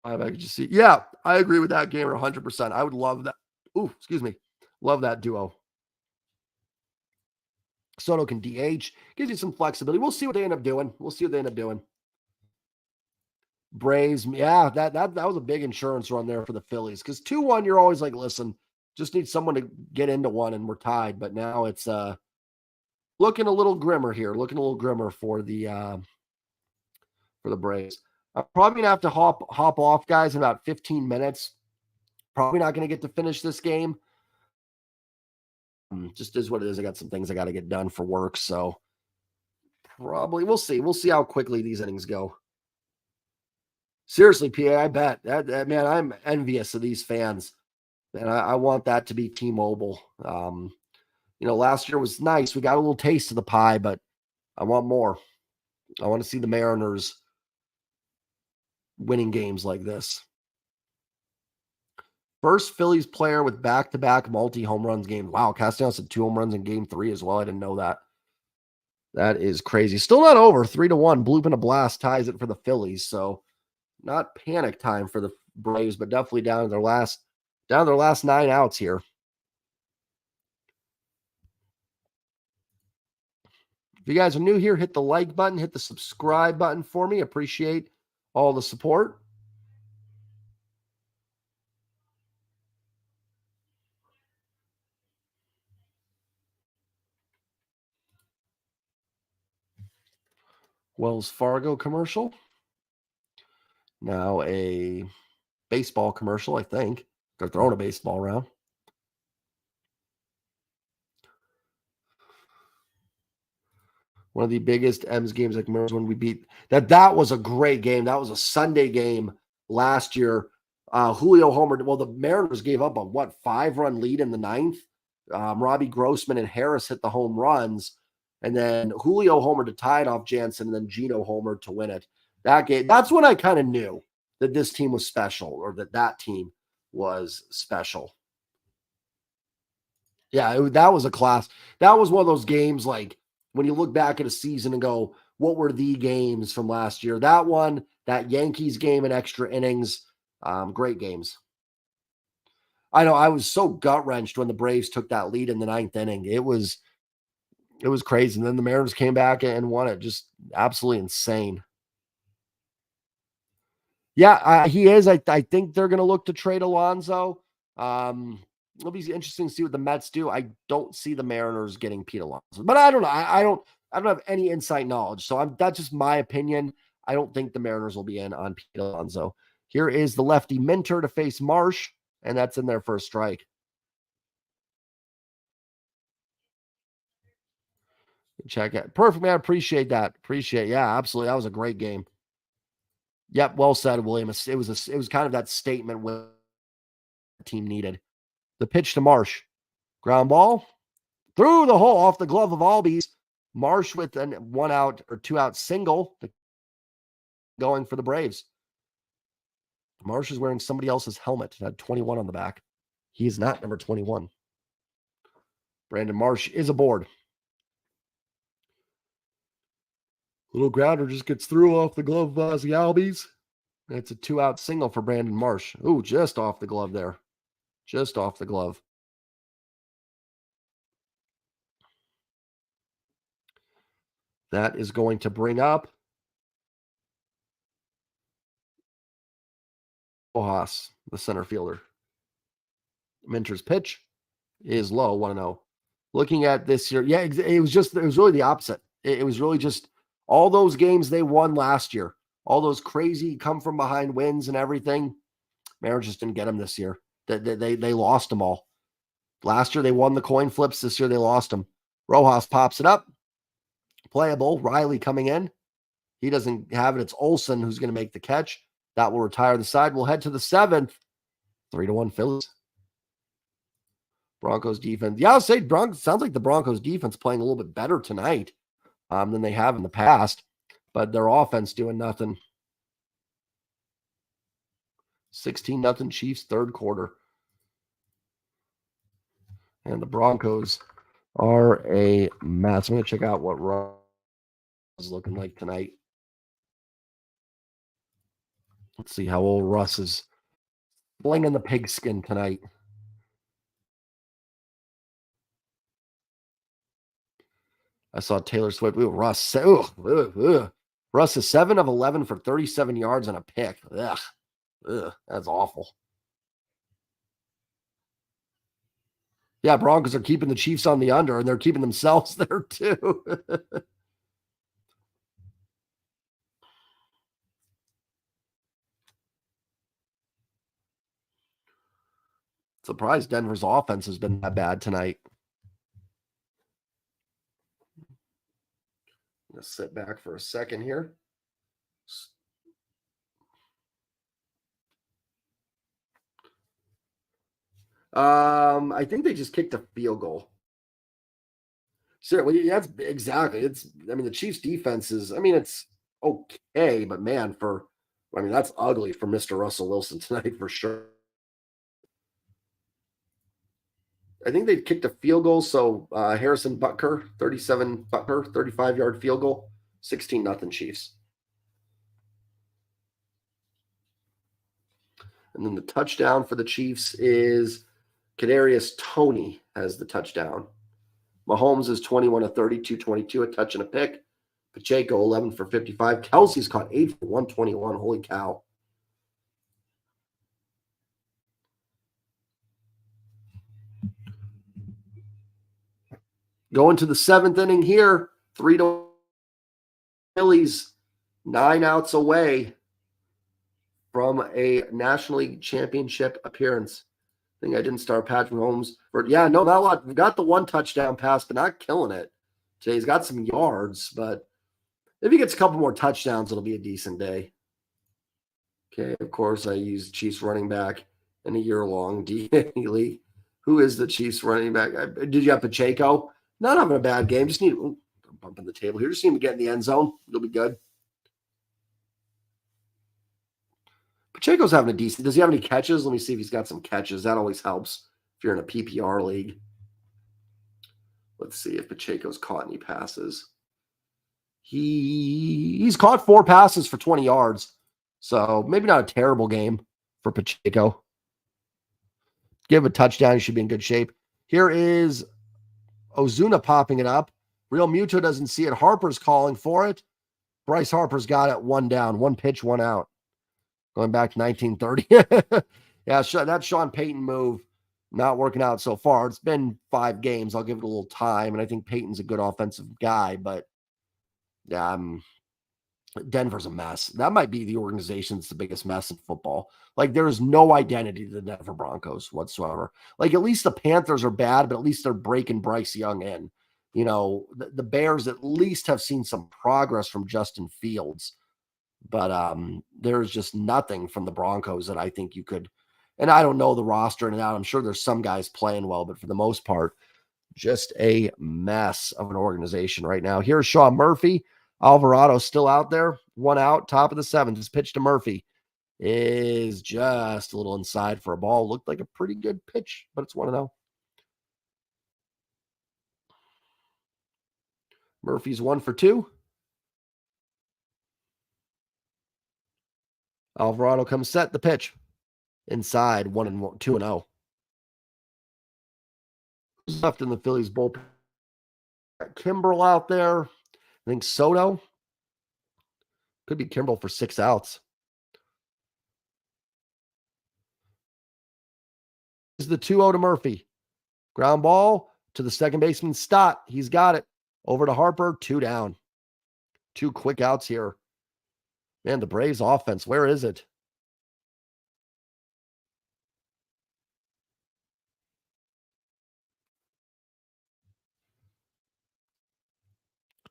I could just see. Yeah, I agree with that gamer 100%. I would love that. Ooh, excuse me. Love that duo. Soto can DH. Gives you some flexibility. We'll see what they end up doing. Braves, yeah, that was a big insurance run there for the Phillies. Because 2-1, you're always like, listen, just need someone to get into one and we're tied. But now it's looking a little grimmer here. Looking a little grimmer for the Braves. I'm probably gonna have to hop off, guys, in about 15 minutes. Probably not gonna get to finish this game. Just is what it is. I got some things I got to get done for work, so probably we'll see. We'll see how quickly these innings go. Seriously, PA, I bet that man, I'm envious of these fans, and I want that to be T-Mobile. Last year was nice. We got a little taste of the pie, but I want more. I want to see the Mariners winning games like this. First Phillies player with back-to-back multi-home runs game. Wow, Castellanos had 2 home runs in game 3 as well. I didn't know that. That is crazy. Still not over. 3-1. Bloop and a blast ties it for the Phillies. So not panic time for the Braves, but definitely down to their last 9 outs here. If you guys are new here, hit the like button, hit the subscribe button for me. Appreciate all the support. Wells Fargo commercial. Now a baseball commercial, I think. They're throwing a baseball around. One of the biggest M's games I can remember when we beat that was a great game. That was a Sunday game last year. Julio homered. Well, the Mariners gave up a 5-run lead in the 9th. Robbie Grossman and Harris hit the home runs, and then Julio homered to tie it off Jansen, and then Gino homered to win it. That game. That's when I kind of knew that this team was special, or that team was special. Yeah, that was a class. That was one of those games like when you look back at a season and go, what were the games from last year? That one, that Yankees game in extra innings, great games. I know I was so gut-wrenched when the Braves took that lead in the 9th inning. It was crazy. And then the Mariners came back and won it. Just absolutely insane. Yeah, he is. I think they're going to look to trade Alonso. It'll be interesting to see what the Mets do. I don't see the Mariners getting Pete Alonso, but I don't know. I don't have any inside knowledge, so that's just my opinion. I don't think the Mariners will be in on Pete Alonso. Here is the lefty Minter to face Marsh, and that's in there for a strike. Check it. Perfect, man. Appreciate that. Yeah, absolutely. That was a great game. Yep, well said, William. It was kind of that statement what the team needed. The pitch to Marsh. Ground ball. Through the hole off the glove of Albies. Marsh with a 1-out or 2-out single going for the Braves. Marsh is wearing somebody else's helmet. It had 21 on the back. He is not number 21. Brandon Marsh is aboard. Little grounder just gets through off the glove of Ozzy Albies. It's a 2-out single for Brandon Marsh. Ooh, just off the glove there. Just off the glove. That is going to bring up Rojas, the center fielder. Minter's pitch is low, 1-0. Looking at this year, yeah, it was really the opposite. It was really just all those games they won last year, all those crazy come from behind wins and everything. Mariners just didn't get them this year. They lost them all. Last year they won the coin flips. This year they lost them. Rojas pops it up. Playable. Riley coming in. He doesn't have it. It's Olsen who's going to make the catch. That will retire the side. We'll head to the 7th. 3-1 Phillies. Broncos defense. Yeah, I'll say Broncos. Sounds like the Broncos defense playing a little bit better tonight than they have in the past, but their offense doing nothing. 16-0 Chiefs, 3rd quarter. And the Broncos are a mess. I'm going to check out what Russ is looking like tonight. Let's see how old Russ is blinging the pigskin tonight. I saw Taylor Swift. Ooh, Russ. Russ is 7 of 11 for 37 yards and a pick. Ugh, that's awful. Yeah, Broncos are keeping the Chiefs on the under, and they're keeping themselves there too. Surprised Denver's offense has been that bad tonight. I'm going to sit back for a second here. I think they just kicked a field goal. Seriously, that's exactly. I mean, the Chiefs' defense is. I mean, it's okay, but man, I mean, that's ugly for Mr. Russell Wilson tonight for sure. I think they kicked a field goal. So Harrison Butker, 37 Butker, 35-yard field goal, 16-0 Chiefs. And then the touchdown for the Chiefs is Kadarius Toney has the touchdown. Mahomes is 21 of 32, 22, a touch and a pick. Pacheco, 11 for 55. Kelsey's caught 8 for 121. Holy cow. Going to the seventh inning here. 3-1 Phillies, 9 outs away from a National League Championship appearance. I think I didn't start Patrick Mahomes. Not a lot. We got the one touchdown pass, but not killing it. Today he's got some yards, but if he gets a couple more touchdowns, it'll be a decent day. Okay, of course, I used Chiefs running back in a year-long DA league. Who is the Chiefs running back? Did you have Pacheco? Not having a bad game. Just need bumping the table here. Just need to get in the end zone. It'll be good. Pacheco's having a decent. Does he have any catches? Let me see if he's got some catches. That always helps if you're in a PPR league. Let's see if Pacheco's caught any passes. He's caught 4 passes for 20 yards. So maybe not a terrible game for Pacheco. Give a touchdown. He should be in good shape. Here is Ozuna popping it up. Real Muto doesn't see it. Harper's calling for it. Bryce Harper's got it. 1 down. 1 pitch, 1 out. Going back to 1930. Yeah, that Sean Payton move not working out so far. It's been 5 games. I'll give it a little time. And I think Payton's a good offensive guy. But yeah, Denver's a mess. That might be the organization that's the biggest mess in football. Like, there is no identity to the Denver Broncos whatsoever. Like, at least the Panthers are bad, but at least they're breaking Bryce Young in. You know, the Bears at least have seen some progress from Justin Fields. But there's just nothing from the Broncos that I think you could. And I don't know the roster in and out. I'm sure there's some guys playing well, but for the most part, just a mess of an organization right now. Here's Sean Murphy. Alvarado still out there. 1 out, top of the 7th. His pitch to Murphy is just a little inside for a ball. Looked like a pretty good pitch, but it's 1-0. Murphy's 1 for 2. Alvarado comes set. The pitch inside. 1-1, 2-0. Who's left in the Phillies bullpen? Got Kimbrel out there. I think Soto. Could be Kimbrel for 6 outs. This is the 2-0 to Murphy. Ground ball to the second baseman, Stott. He's got it. Over to Harper, 2 down. 2 quick outs here. Man, the Braves offense, where is it?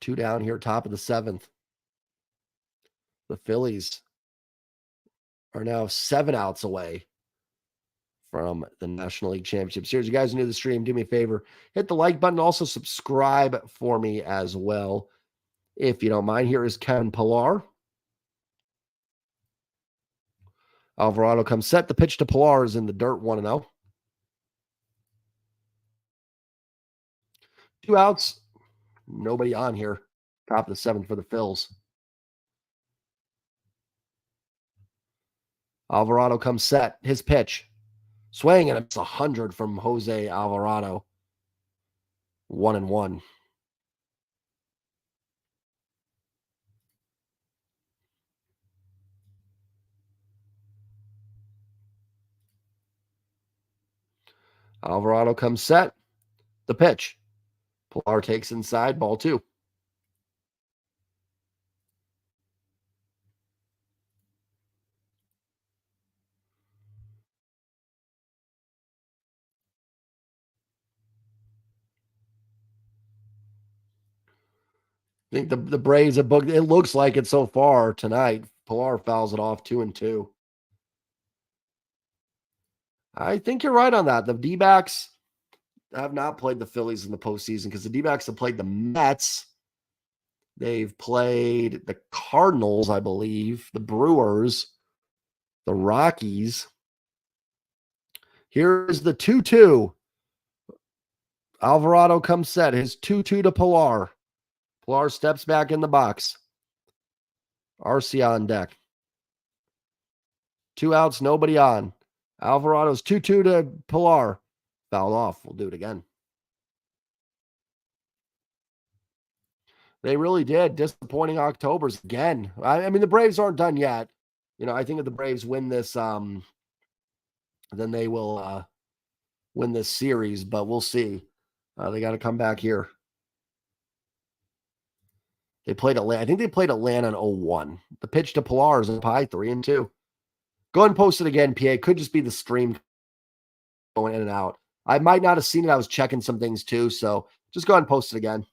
Two down here, top of the 7th. The Phillies are now 7 outs away from the National League Championship Series. You guys who new to the stream, do me a favor. Hit the like button. Also subscribe for me as well, if you don't mind. Here is Kevin Pillar. Alvarado comes set. The pitch to Pillar is in the dirt, 1-0. 2 outs. Nobody on here. Top of the 7th for the Phils. Alvarado comes set. His pitch. Swing, and it's 100 from Jose Alvarado. 1-1. Alvarado comes set. The pitch. Pillar takes inside. Ball 2. I think the Braves have booked. It looks like it so far tonight. Pillar fouls it off 2-2. I think you're right on that. The D-backs, have not played the Phillies in the postseason because the D-backs have played the Mets. They've played the Cardinals, I believe, the Brewers, the Rockies. Here's the 2-2. Alvarado comes set. His 2-2 to Pilar. Pilar steps back in the box. Arcia on deck. 2 outs, nobody on. Alvarado's 2-2 to Pilar. Fouled off. We'll do it again. They really did. Disappointing Octobers again. I mean, the Braves aren't done yet. I think if the Braves win this, then they will win this series, but we'll see. They got to come back here. They played Atlanta. I think they played Atlanta in 0-1. The pitch to Pilar is up high, 3-2. Go ahead and post it again, PA. Could just be the stream going in and out. I might not have seen it. I was checking some things too, so just go ahead and post it again.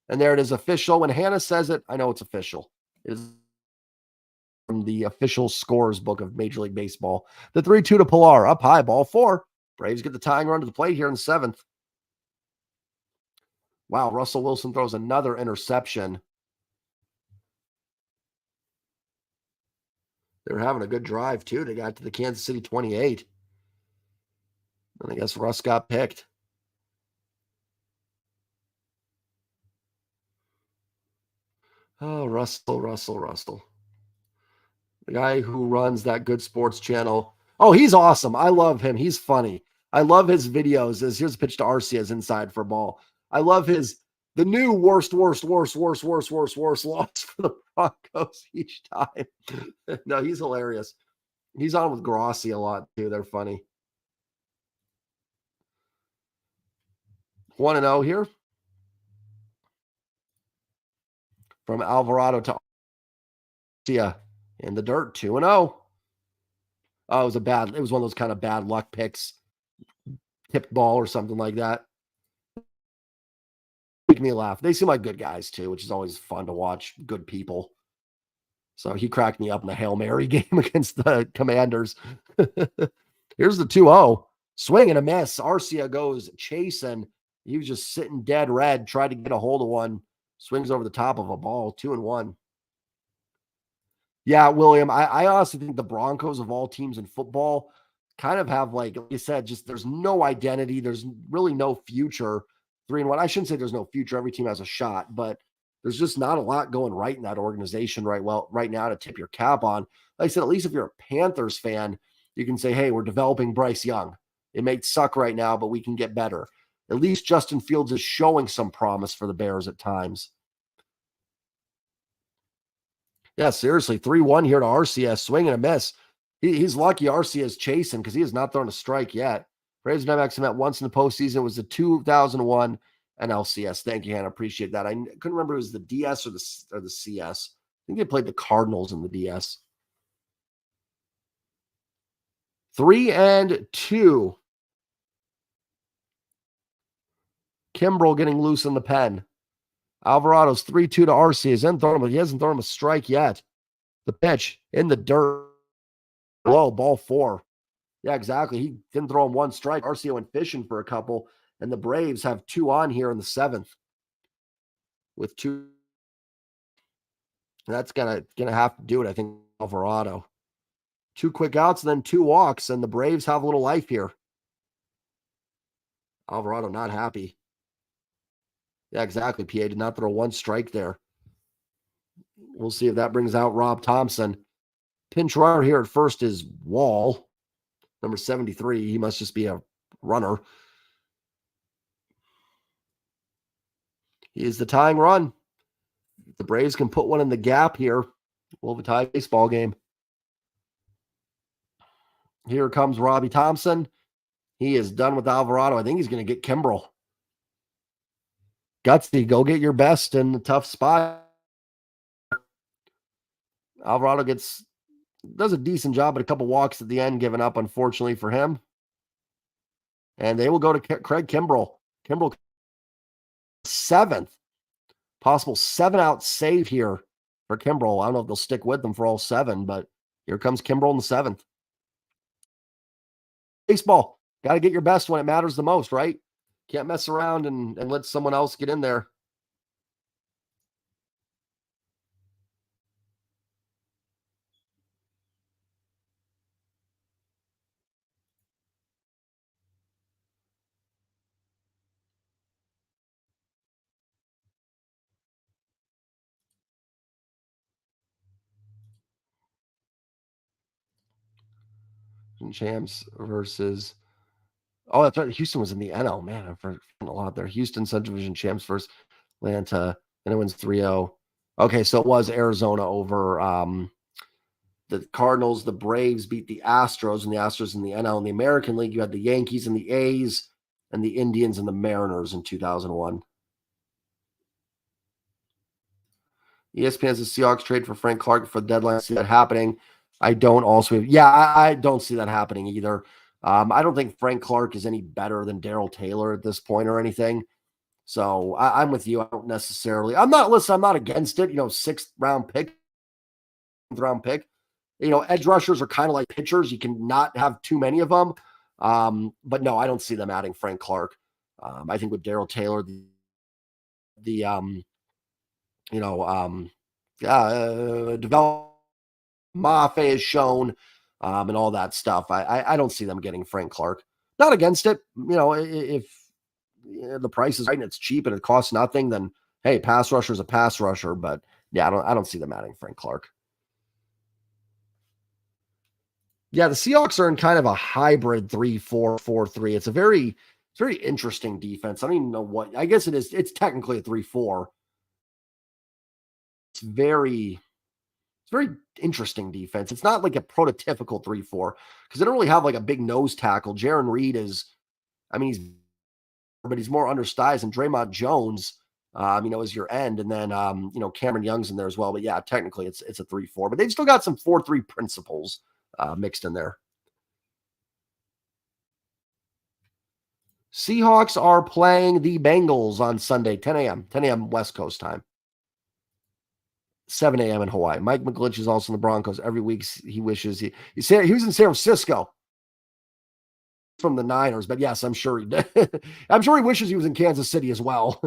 And there it is, official. When Hannah says it, I know it's official. It is from the official scores book of Major League Baseball. The 3-2 to Pilar, up high, ball 4. Braves get the tying run to the plate here in the 7th. Wow, Russell Wilson throws another interception. They were having a good drive, too. They got to the Kansas City 28. And I guess Russ got picked. Oh, Russell. The guy who runs that Good Sports channel. Oh, he's awesome. I love him. He's funny. I love his videos. Here's a pitch to Arcia's inside for a ball. I love the new worst loss for the Broncos each time. No, he's hilarious. He's on with Grossi a lot, too. They're funny. 1-0 here. From Alvarado to Arcia in the dirt, 2-0. Oh, it was one of those kind of bad luck picks. Tipped ball or something like that. Make me laugh. They seem like good guys too, which is always fun to watch. Good people. So he cracked me up in the Hail Mary game against the Commanders. Here's the 2-0. Swing and a miss. Arcia goes chasing. He was just sitting dead red, tried to get a hold of one. Swings over the top of a ball, 2-1. Yeah, William, I honestly think the Broncos of all teams in football kind of have, like you said, just there's no identity. There's really no future. 3-1. I shouldn't say there's no future. Every team has a shot, but there's just not a lot going right in that organization right now to tip your cap on. Like I said, at least if you're a Panthers fan, you can say, hey, we're developing Bryce Young. It may suck right now, but we can get better. At least Justin Fields is showing some promise for the Bears at times. Yeah, seriously, 3-1 here to Arcia. Swing and a miss. He's lucky Arcia is chasing because he has not thrown a strike yet. Braves and Diamondbacks met once in the postseason. It was the 2001 NLCS. Thank you, Hannah. Appreciate that. I couldn't remember if it was the DS or the CS. I think they played the Cardinals in the DS. 3-2. Kimbrel getting loose in the pen. Alvarado's 3-2 to Arcia. He hasn't thrown him a strike yet. The pitch in the dirt. Low, ball 4. Yeah, exactly. He didn't throw him one strike. Arcia went fishing for a couple, and the Braves have 2 on here in the 7th with 2. That's gonna have to do it, I think, Alvarado. 2 quick outs and then 2 walks, and the Braves have a little life here. Alvarado not happy. Yeah, exactly. PA did not throw one strike there. We'll see if that brings out Rob Thompson. Pinch runner here at first is Wall, number 73. He must just be a runner. He is the tying run. If the Braves can put one in the gap here, we'll have a tie baseball game. Here comes Robbie Thompson. He is done with Alvarado. I think he's going to get Kimbrel. Gutsy, go get your best in the tough spot. Alvarado does a decent job, but a couple walks at the end given up, unfortunately for him. And they will go to Craig Kimbrel. Kimbrel 7th. Possible 7-out save here for Kimbrel. I don't know if they'll stick with them for all 7, but here comes Kimbrel in the 7th. Baseball. Got to get your best when it matters the most, right? Can't mess around and let someone else get in there. Champs versus. Oh, that's right. Houston was in the NL. Man, I've forgotten a lot there. Houston Central Division champs versus Atlanta, and it wins 3-0. Okay, so it was Arizona over the Cardinals. The Braves beat the Astros, and the Astros in the NL. In the American League, you had the Yankees and the A's, and the Indians and the Mariners in 2001. ESPN's the Seahawks trade for Frank Clark for the deadline. I see that happening. I don't also, yeah, I don't see that happening either. I don't think Frank Clark is any better than Daryl Taylor at this point or anything. So I'm with you. I don't necessarily, I'm not against it. Sixth round pick, round pick. Edge rushers are kind of like pitchers. You can not have too many of them. But no, I don't see them adding Frank Clark. I think with Daryl Taylor, the develop Mafe is shown, and all that stuff. I don't see them getting Frank Clark. Not against it. If the price is right and it's cheap and it costs nothing, then hey, pass rusher is a pass rusher. But yeah, I don't see them adding Frank Clark. Yeah, the Seahawks are in kind of a hybrid 3-4-4-3. It's very interesting defense. I don't even know what. I guess it is. It's technically a 3-4. It's very interesting defense. It's not like a prototypical 3-4 because they don't really have like a big nose tackle. Jaron Reed is, I mean, he's more undersized than Draymond Jones, is your end. And then, Cameron Young's in there as well. But yeah, technically it's a 3-4, but they've still got some 4-3 principles mixed in there. Seahawks are playing the Bengals on Sunday, 10 a.m., 10 a.m. West Coast time. 7 a.m. in Hawaii. Mike McGlinch is also in the Broncos. Every week he wishes he was in San Francisco from the Niners, but yes, I'm sure he did. I'm sure he wishes he was in Kansas City as well.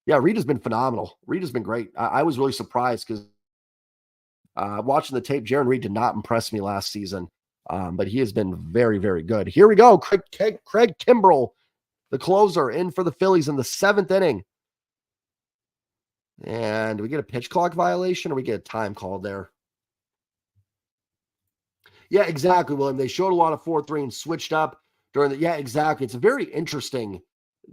Yeah, Reed has been phenomenal. Reed has been great. I was really surprised because watching the tape, Jaron Reed did not impress me last season, but he has been very, very good. Here we go. Craig Kimbrell, the closer, in for the Phillies in the 7th inning. And do we get a pitch clock violation or we get a time call there? Yeah, exactly, William. They showed a lot of 4-3 and switched up during the. Yeah, exactly. It's a very interesting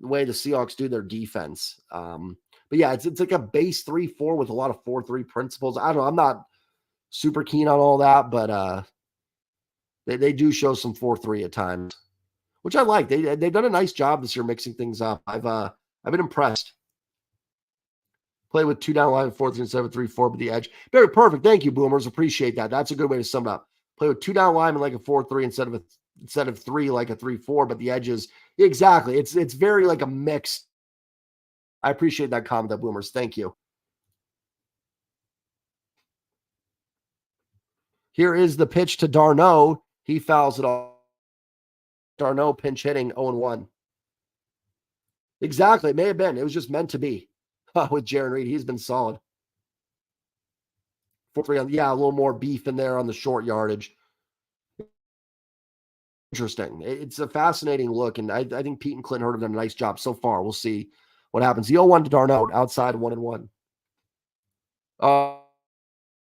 way the Seahawks do their defense. But yeah, it's like a base 3-4 with a lot of 4-3 principles. I don't know. I'm not super keen on all that, but they do show some 4-3 at times, which I like. They've done a nice job this year mixing things up. I've been impressed. Play with 2 down line, 4-3 and 7-3-4, but the edge. Very perfect. Thank you, Boomers. Appreciate that. That's a good way to sum it up. Play with 2 down linemen like a 4-3 instead of 3 like a 3-4, but the edges exactly. It's very like a mix. I appreciate that comment, that Boomers. Thank you. Here is the pitch to Darno. He fouls it off. Darno pinch hitting 0-1. Exactly. It may have been. It was just meant to be with Jaron Reed. He's been solid. 4-3 yeah, a little more beef in there on the short yardage. Interesting. It's a fascinating look, and I think Pete and Clinton Hurd have done a nice job so far. We'll see what happens. The 0-1 to Darno, outside 1-1.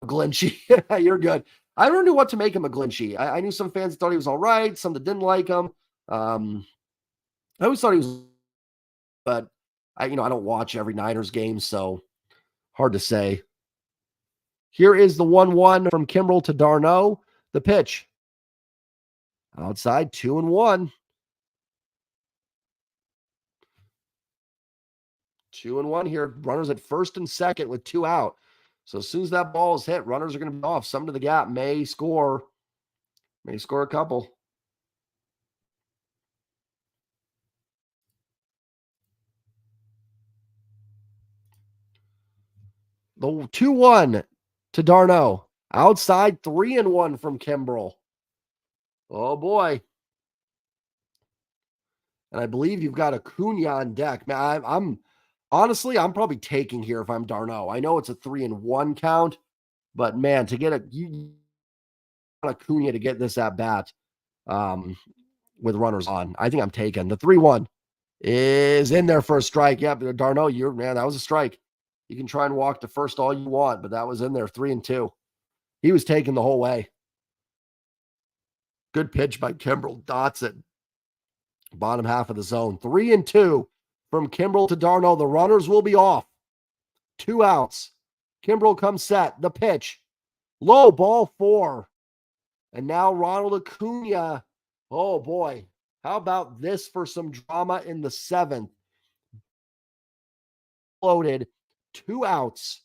Glinchy. You're good. I don't know what to make him a Glinchy. I knew some fans thought he was all right, some that didn't like him. I always thought he was, but I don't watch every Niners game, so hard to say. Here is the 1-1 from Kimbrell to Darno. The pitch. Outside, 2-1. 2-1 here. Runners at first and second with 2 out. So as soon as that ball is hit, runners are going to be off. Some to the gap. May score a couple. The 2-1 to Darno. Outside, 3-1 from Kimbrell. Oh boy. And I believe you've got Acuna on deck. Man, I'm honestly, I'm probably taking here if I'm Darno. I know it's a 3-1 count, but man, to get Acuna to get this at bat with runners on, I think I'm taking the 3-1 is in there for a strike. Yeah, but Darno, that was a strike. You can try and walk to first all you want, but that was in there, 3-2. He was taken the whole way. Good pitch by Kimbrel. Dots it. Bottom half of the zone. 3-2 from Kimbrel to Darno. The runners will be off. 2 outs. Kimbrel comes set. The pitch. Low, ball 4. And now Ronald Acuna. Oh, boy. How about this for some drama in the 7th? Loaded. 2 outs.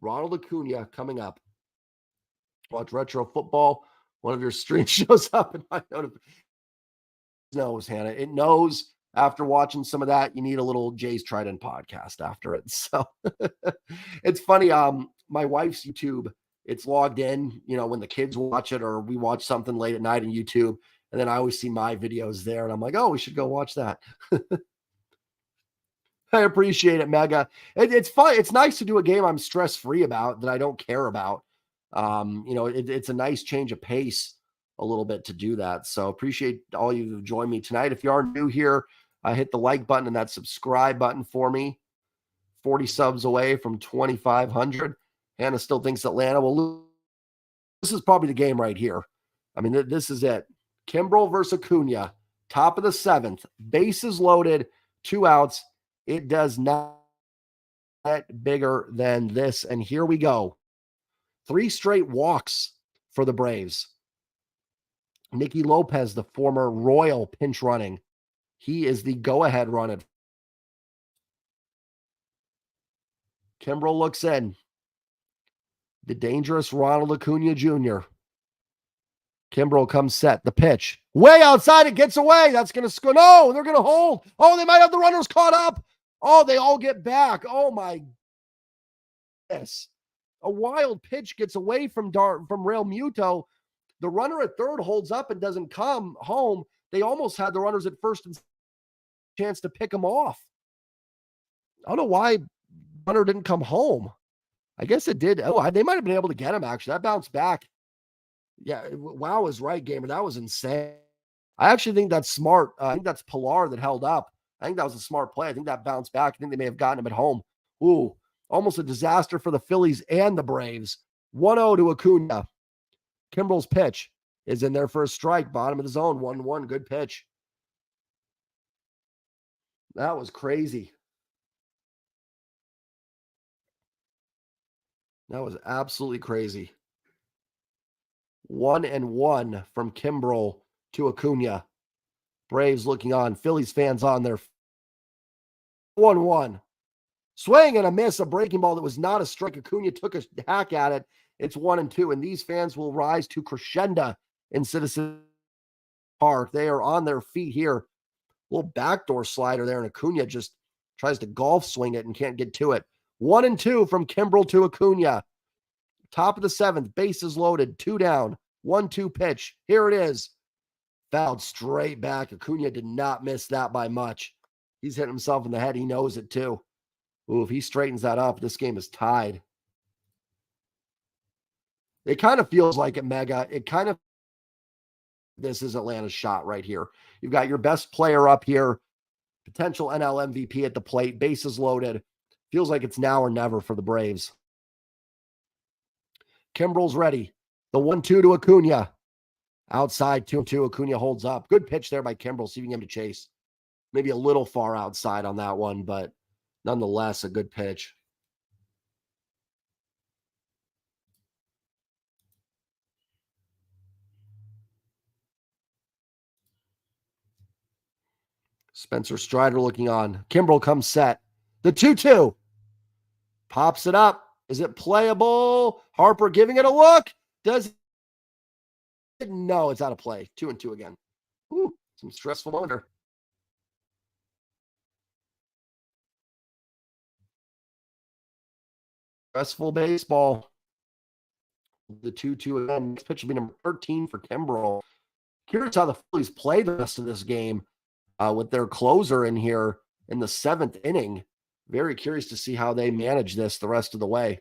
Ronald Acuna coming up. Watch Retro Football. One of your streams shows up in my notification. Knows, Hannah. It knows after watching some of that, you need a little Jay's Trident podcast after it. So it's funny. My wife's YouTube, it's logged in, when the kids watch it or we watch something late at night on YouTube. And then I always see my videos there and I'm like, oh, we should go watch that. I appreciate it, Mega. It's fun. It's nice to do a game I'm stress-free about that I don't care about. It's a nice change of pace a little bit to do that. So appreciate all you who join me tonight. If you are new here, hit the like button and that subscribe button for me. 40 subs away from 2,500. Hannah still thinks Atlanta will lose. This is probably the game right here. I mean, this is it. Kimbrel versus Acuna. Top of the 7th. Bases loaded. 2 outs. It does not get bigger than this. And here we go. 3 straight walks for the Braves. Nicky Lopez, the former Royal pinch running. He is the go-ahead run. Kimbrel looks in. The dangerous Ronald Acuna Jr. Kimbrel comes set. The pitch. Way outside. It gets away. That's going to score. No, they're going to hold. Oh, they might have the runners caught up. Oh, they all get back. Oh, my goodness. A wild pitch gets away from Real Muto. The runner at third holds up and doesn't come home. They almost had the runners at first and chance to pick him off. I don't know why runner didn't come home. I guess it did. Oh, they might have been able to get him, actually. That bounced back. Yeah, wow is right, Gamer. That was insane. I actually think that's smart. I think that's Pilar that held up. I think that was a smart play. I think that bounced back. I think they may have gotten him at home. Ooh, almost a disaster for the Phillies and the Braves. 1-0 to Acuna. Kimbrel's pitch is in there for a strike. Bottom of the zone. 1-1. Good pitch. That was crazy. That was absolutely crazy. 1-1 from Kimbrel to Acuna. Braves looking on. Phillies fans on there. 1-1. Swing and a miss. A breaking ball that was not a strike. Acuna took a hack at it. It's 1-2. And these fans will rise to crescendo in Citizens Park. They are on their feet here. Little backdoor slider there. And Acuna just tries to golf swing it and can't get to it. 1-2 from Kimbrel to Acuna. Top of the 7th. Bases loaded. 2 down. 1-2 pitch. Here it is. Fouled straight back. Acuna did not miss that by much. He's hitting himself in the head. He knows it too. Ooh, if he straightens that up, this game is tied. It kind of feels like it, Mega. This is Atlanta's shot right here. You've got your best player up here. Potential NL MVP at the plate. Bases loaded. Feels like it's now or never for the Braves. Kimbrel's ready. The 1-2 to Acuna. Outside, 2-2. Acuna holds up. Good pitch there by Kimbrel, seeing him to chase. Maybe a little far outside on that one, but nonetheless, a good pitch. Spencer Strider looking on. Kimbrel comes set. The 2-2. Pops it up. Is it playable? Harper giving it a look. Does it? No, it's out of play. 2-2 again. Ooh, some stressful moment. Stressful baseball. The 2-2 again. Next pitch will be number 13 for Kimbrel. Curious how the Phillies play the rest of this game. with their closer in here in the 7th inning. Very curious to see how they manage this the rest of the way.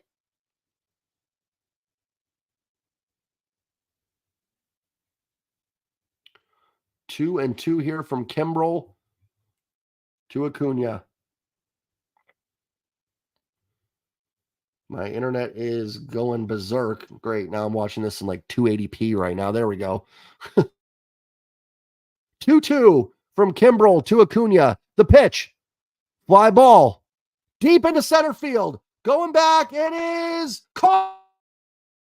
Two and two here from Kimbrel to Acuna. My internet is going berserk. Great. Now I'm watching this in like 280p right now. There we go. 2-2 from Kimbrel to Acuna. The pitch. Fly ball. Deep into center field. Going back. It is caught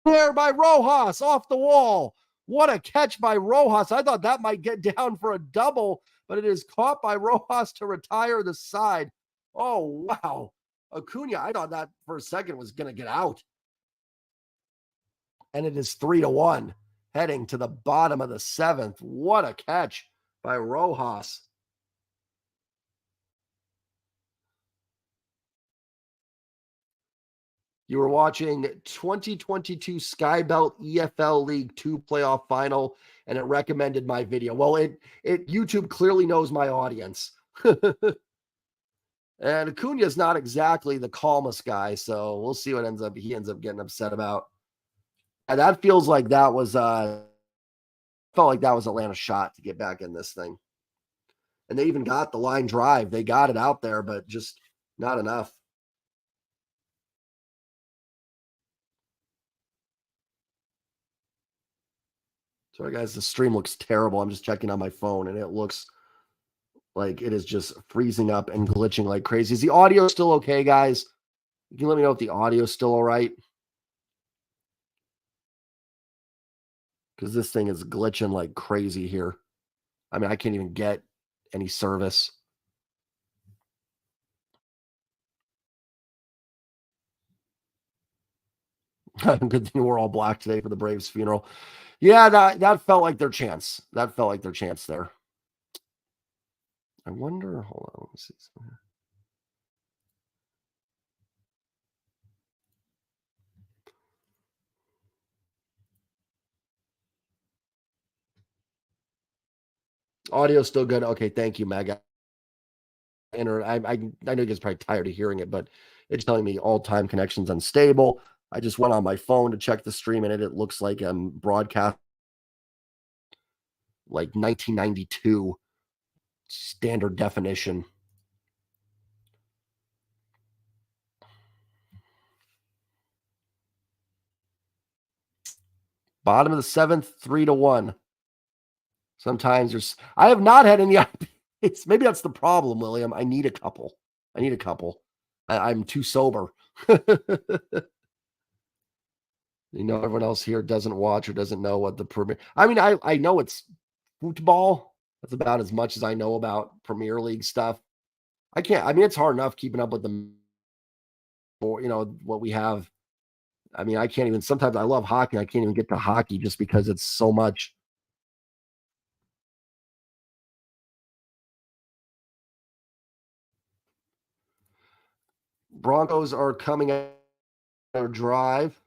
there by Rojas off the wall. What a catch by Rojas. I thought that might get down for a double, but it is caught by Rojas to retire the side. Oh, wow. Acuna, I thought that for a second was going to get out. And it is 3-1 heading to the bottom of the 7th. What a catch by Rojas. You were watching 2022 Sky Belt EFL League 2 playoff final, and it recommended my video. Well, it YouTube clearly knows my audience. And Acuna is not exactly the calmest guy, so we'll see what he ends up getting upset about. And that feels like that was felt like that was Atlanta's shot to get back in this thing. And they even got the line drive. They got it out there, but just not enough. Sorry, guys, the stream looks terrible. I'm just checking on my phone, and it looks like it is just freezing up and glitching like crazy. Is the audio still okay, guys? You can let me know if the audio is still all right. Because this thing is glitching like crazy here. I mean, I can't even get any service. Good thing we're all black today for the Braves funeral. Yeah, that felt like their chance. That felt like their chance there. I wonder, hold on, let me see something. Audio still good. Okay, thank you, Meg. I know you guys are probably tired of hearing it, but it's telling me all-time connections unstable. I just went on my phone to check the stream, and it looks like I'm broadcast like 1992 standard definition. Bottom of the 7th, 3-1. Sometimes I have not had any updates. Maybe that's the problem, William. I need a couple. I'm too sober. Everyone else here doesn't watch or doesn't know what the Premier. I mean, I know it's football. That's about as much as I know about Premier League stuff. It's hard enough keeping up with the, what we have. I mean, I can't even, sometimes I love hockey. I can't even get to hockey just because it's so much. Broncos are coming out their drive.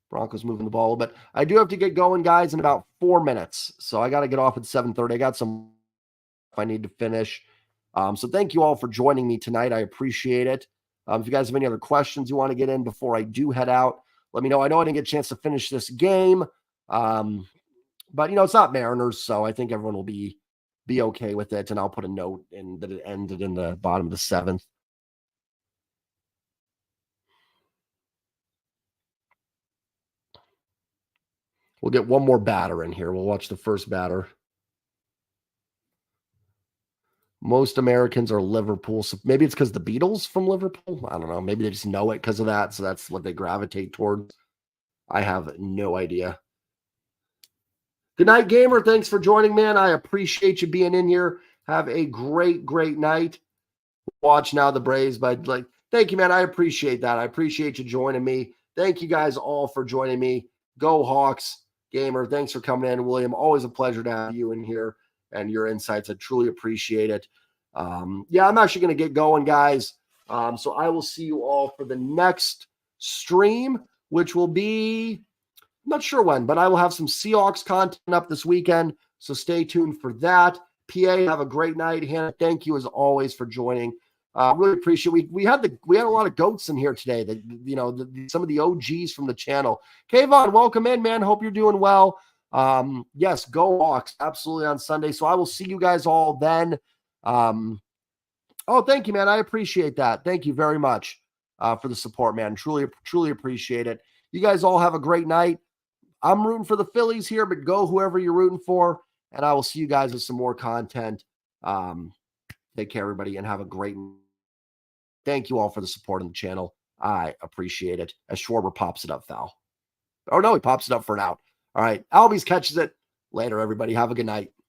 Broncos moving the ball, but I do have to get going, guys, in about 4 minutes. So I got to get off at 7:30. I got some I need to finish. So thank you all for joining me tonight. I appreciate it. If you guys have any other questions you want to get in before I do head out, let me know. I know I didn't get a chance to finish this game, but it's not Mariners, so I think everyone will be okay with it. And I'll put a note in that it ended in the bottom of the 7th. We'll get one more batter in here. We'll watch the first batter. Most Americans are Liverpool. So maybe it's because the Beatles from Liverpool. I don't know. Maybe they just know it because of that. So that's what they gravitate towards. I have no idea. Good night, gamer. Thanks for joining, man. I appreciate you being in here. Have a great, great night. Watch now the Braves, but thank you, man. I appreciate that. I appreciate you joining me. Thank you guys all for joining me. Go Hawks, gamer. Thanks for coming in, William. Always a pleasure to have you in here and your insights. I truly appreciate it. Yeah, I'm actually going to get going, guys. So I will see you all for the next stream, which will be, I'm not sure when, but I will have some Seahawks content up this weekend. So stay tuned for that. PA, have a great night. Hannah, thank you as always for joining. Really appreciate it. We had a lot of goats in here today. Some of the OGs from the channel. Kayvon, welcome in, man. Hope you're doing well. Yes, go Hawks, absolutely on Sunday. So I will see you guys all then. Oh, thank you, man. I appreciate that. Thank you very much for the support, man. Truly, truly appreciate it. You guys all have a great night. I'm rooting for the Phillies here, but go whoever you're rooting for. And I will see you guys with some more content. Take care, everybody, and have a great night. Thank you all for the support on the channel. I appreciate it. As Schwarber pops it up, foul. Oh, no, he pops it up for an out. All right. Albies catches it. Later, everybody. Have a good night.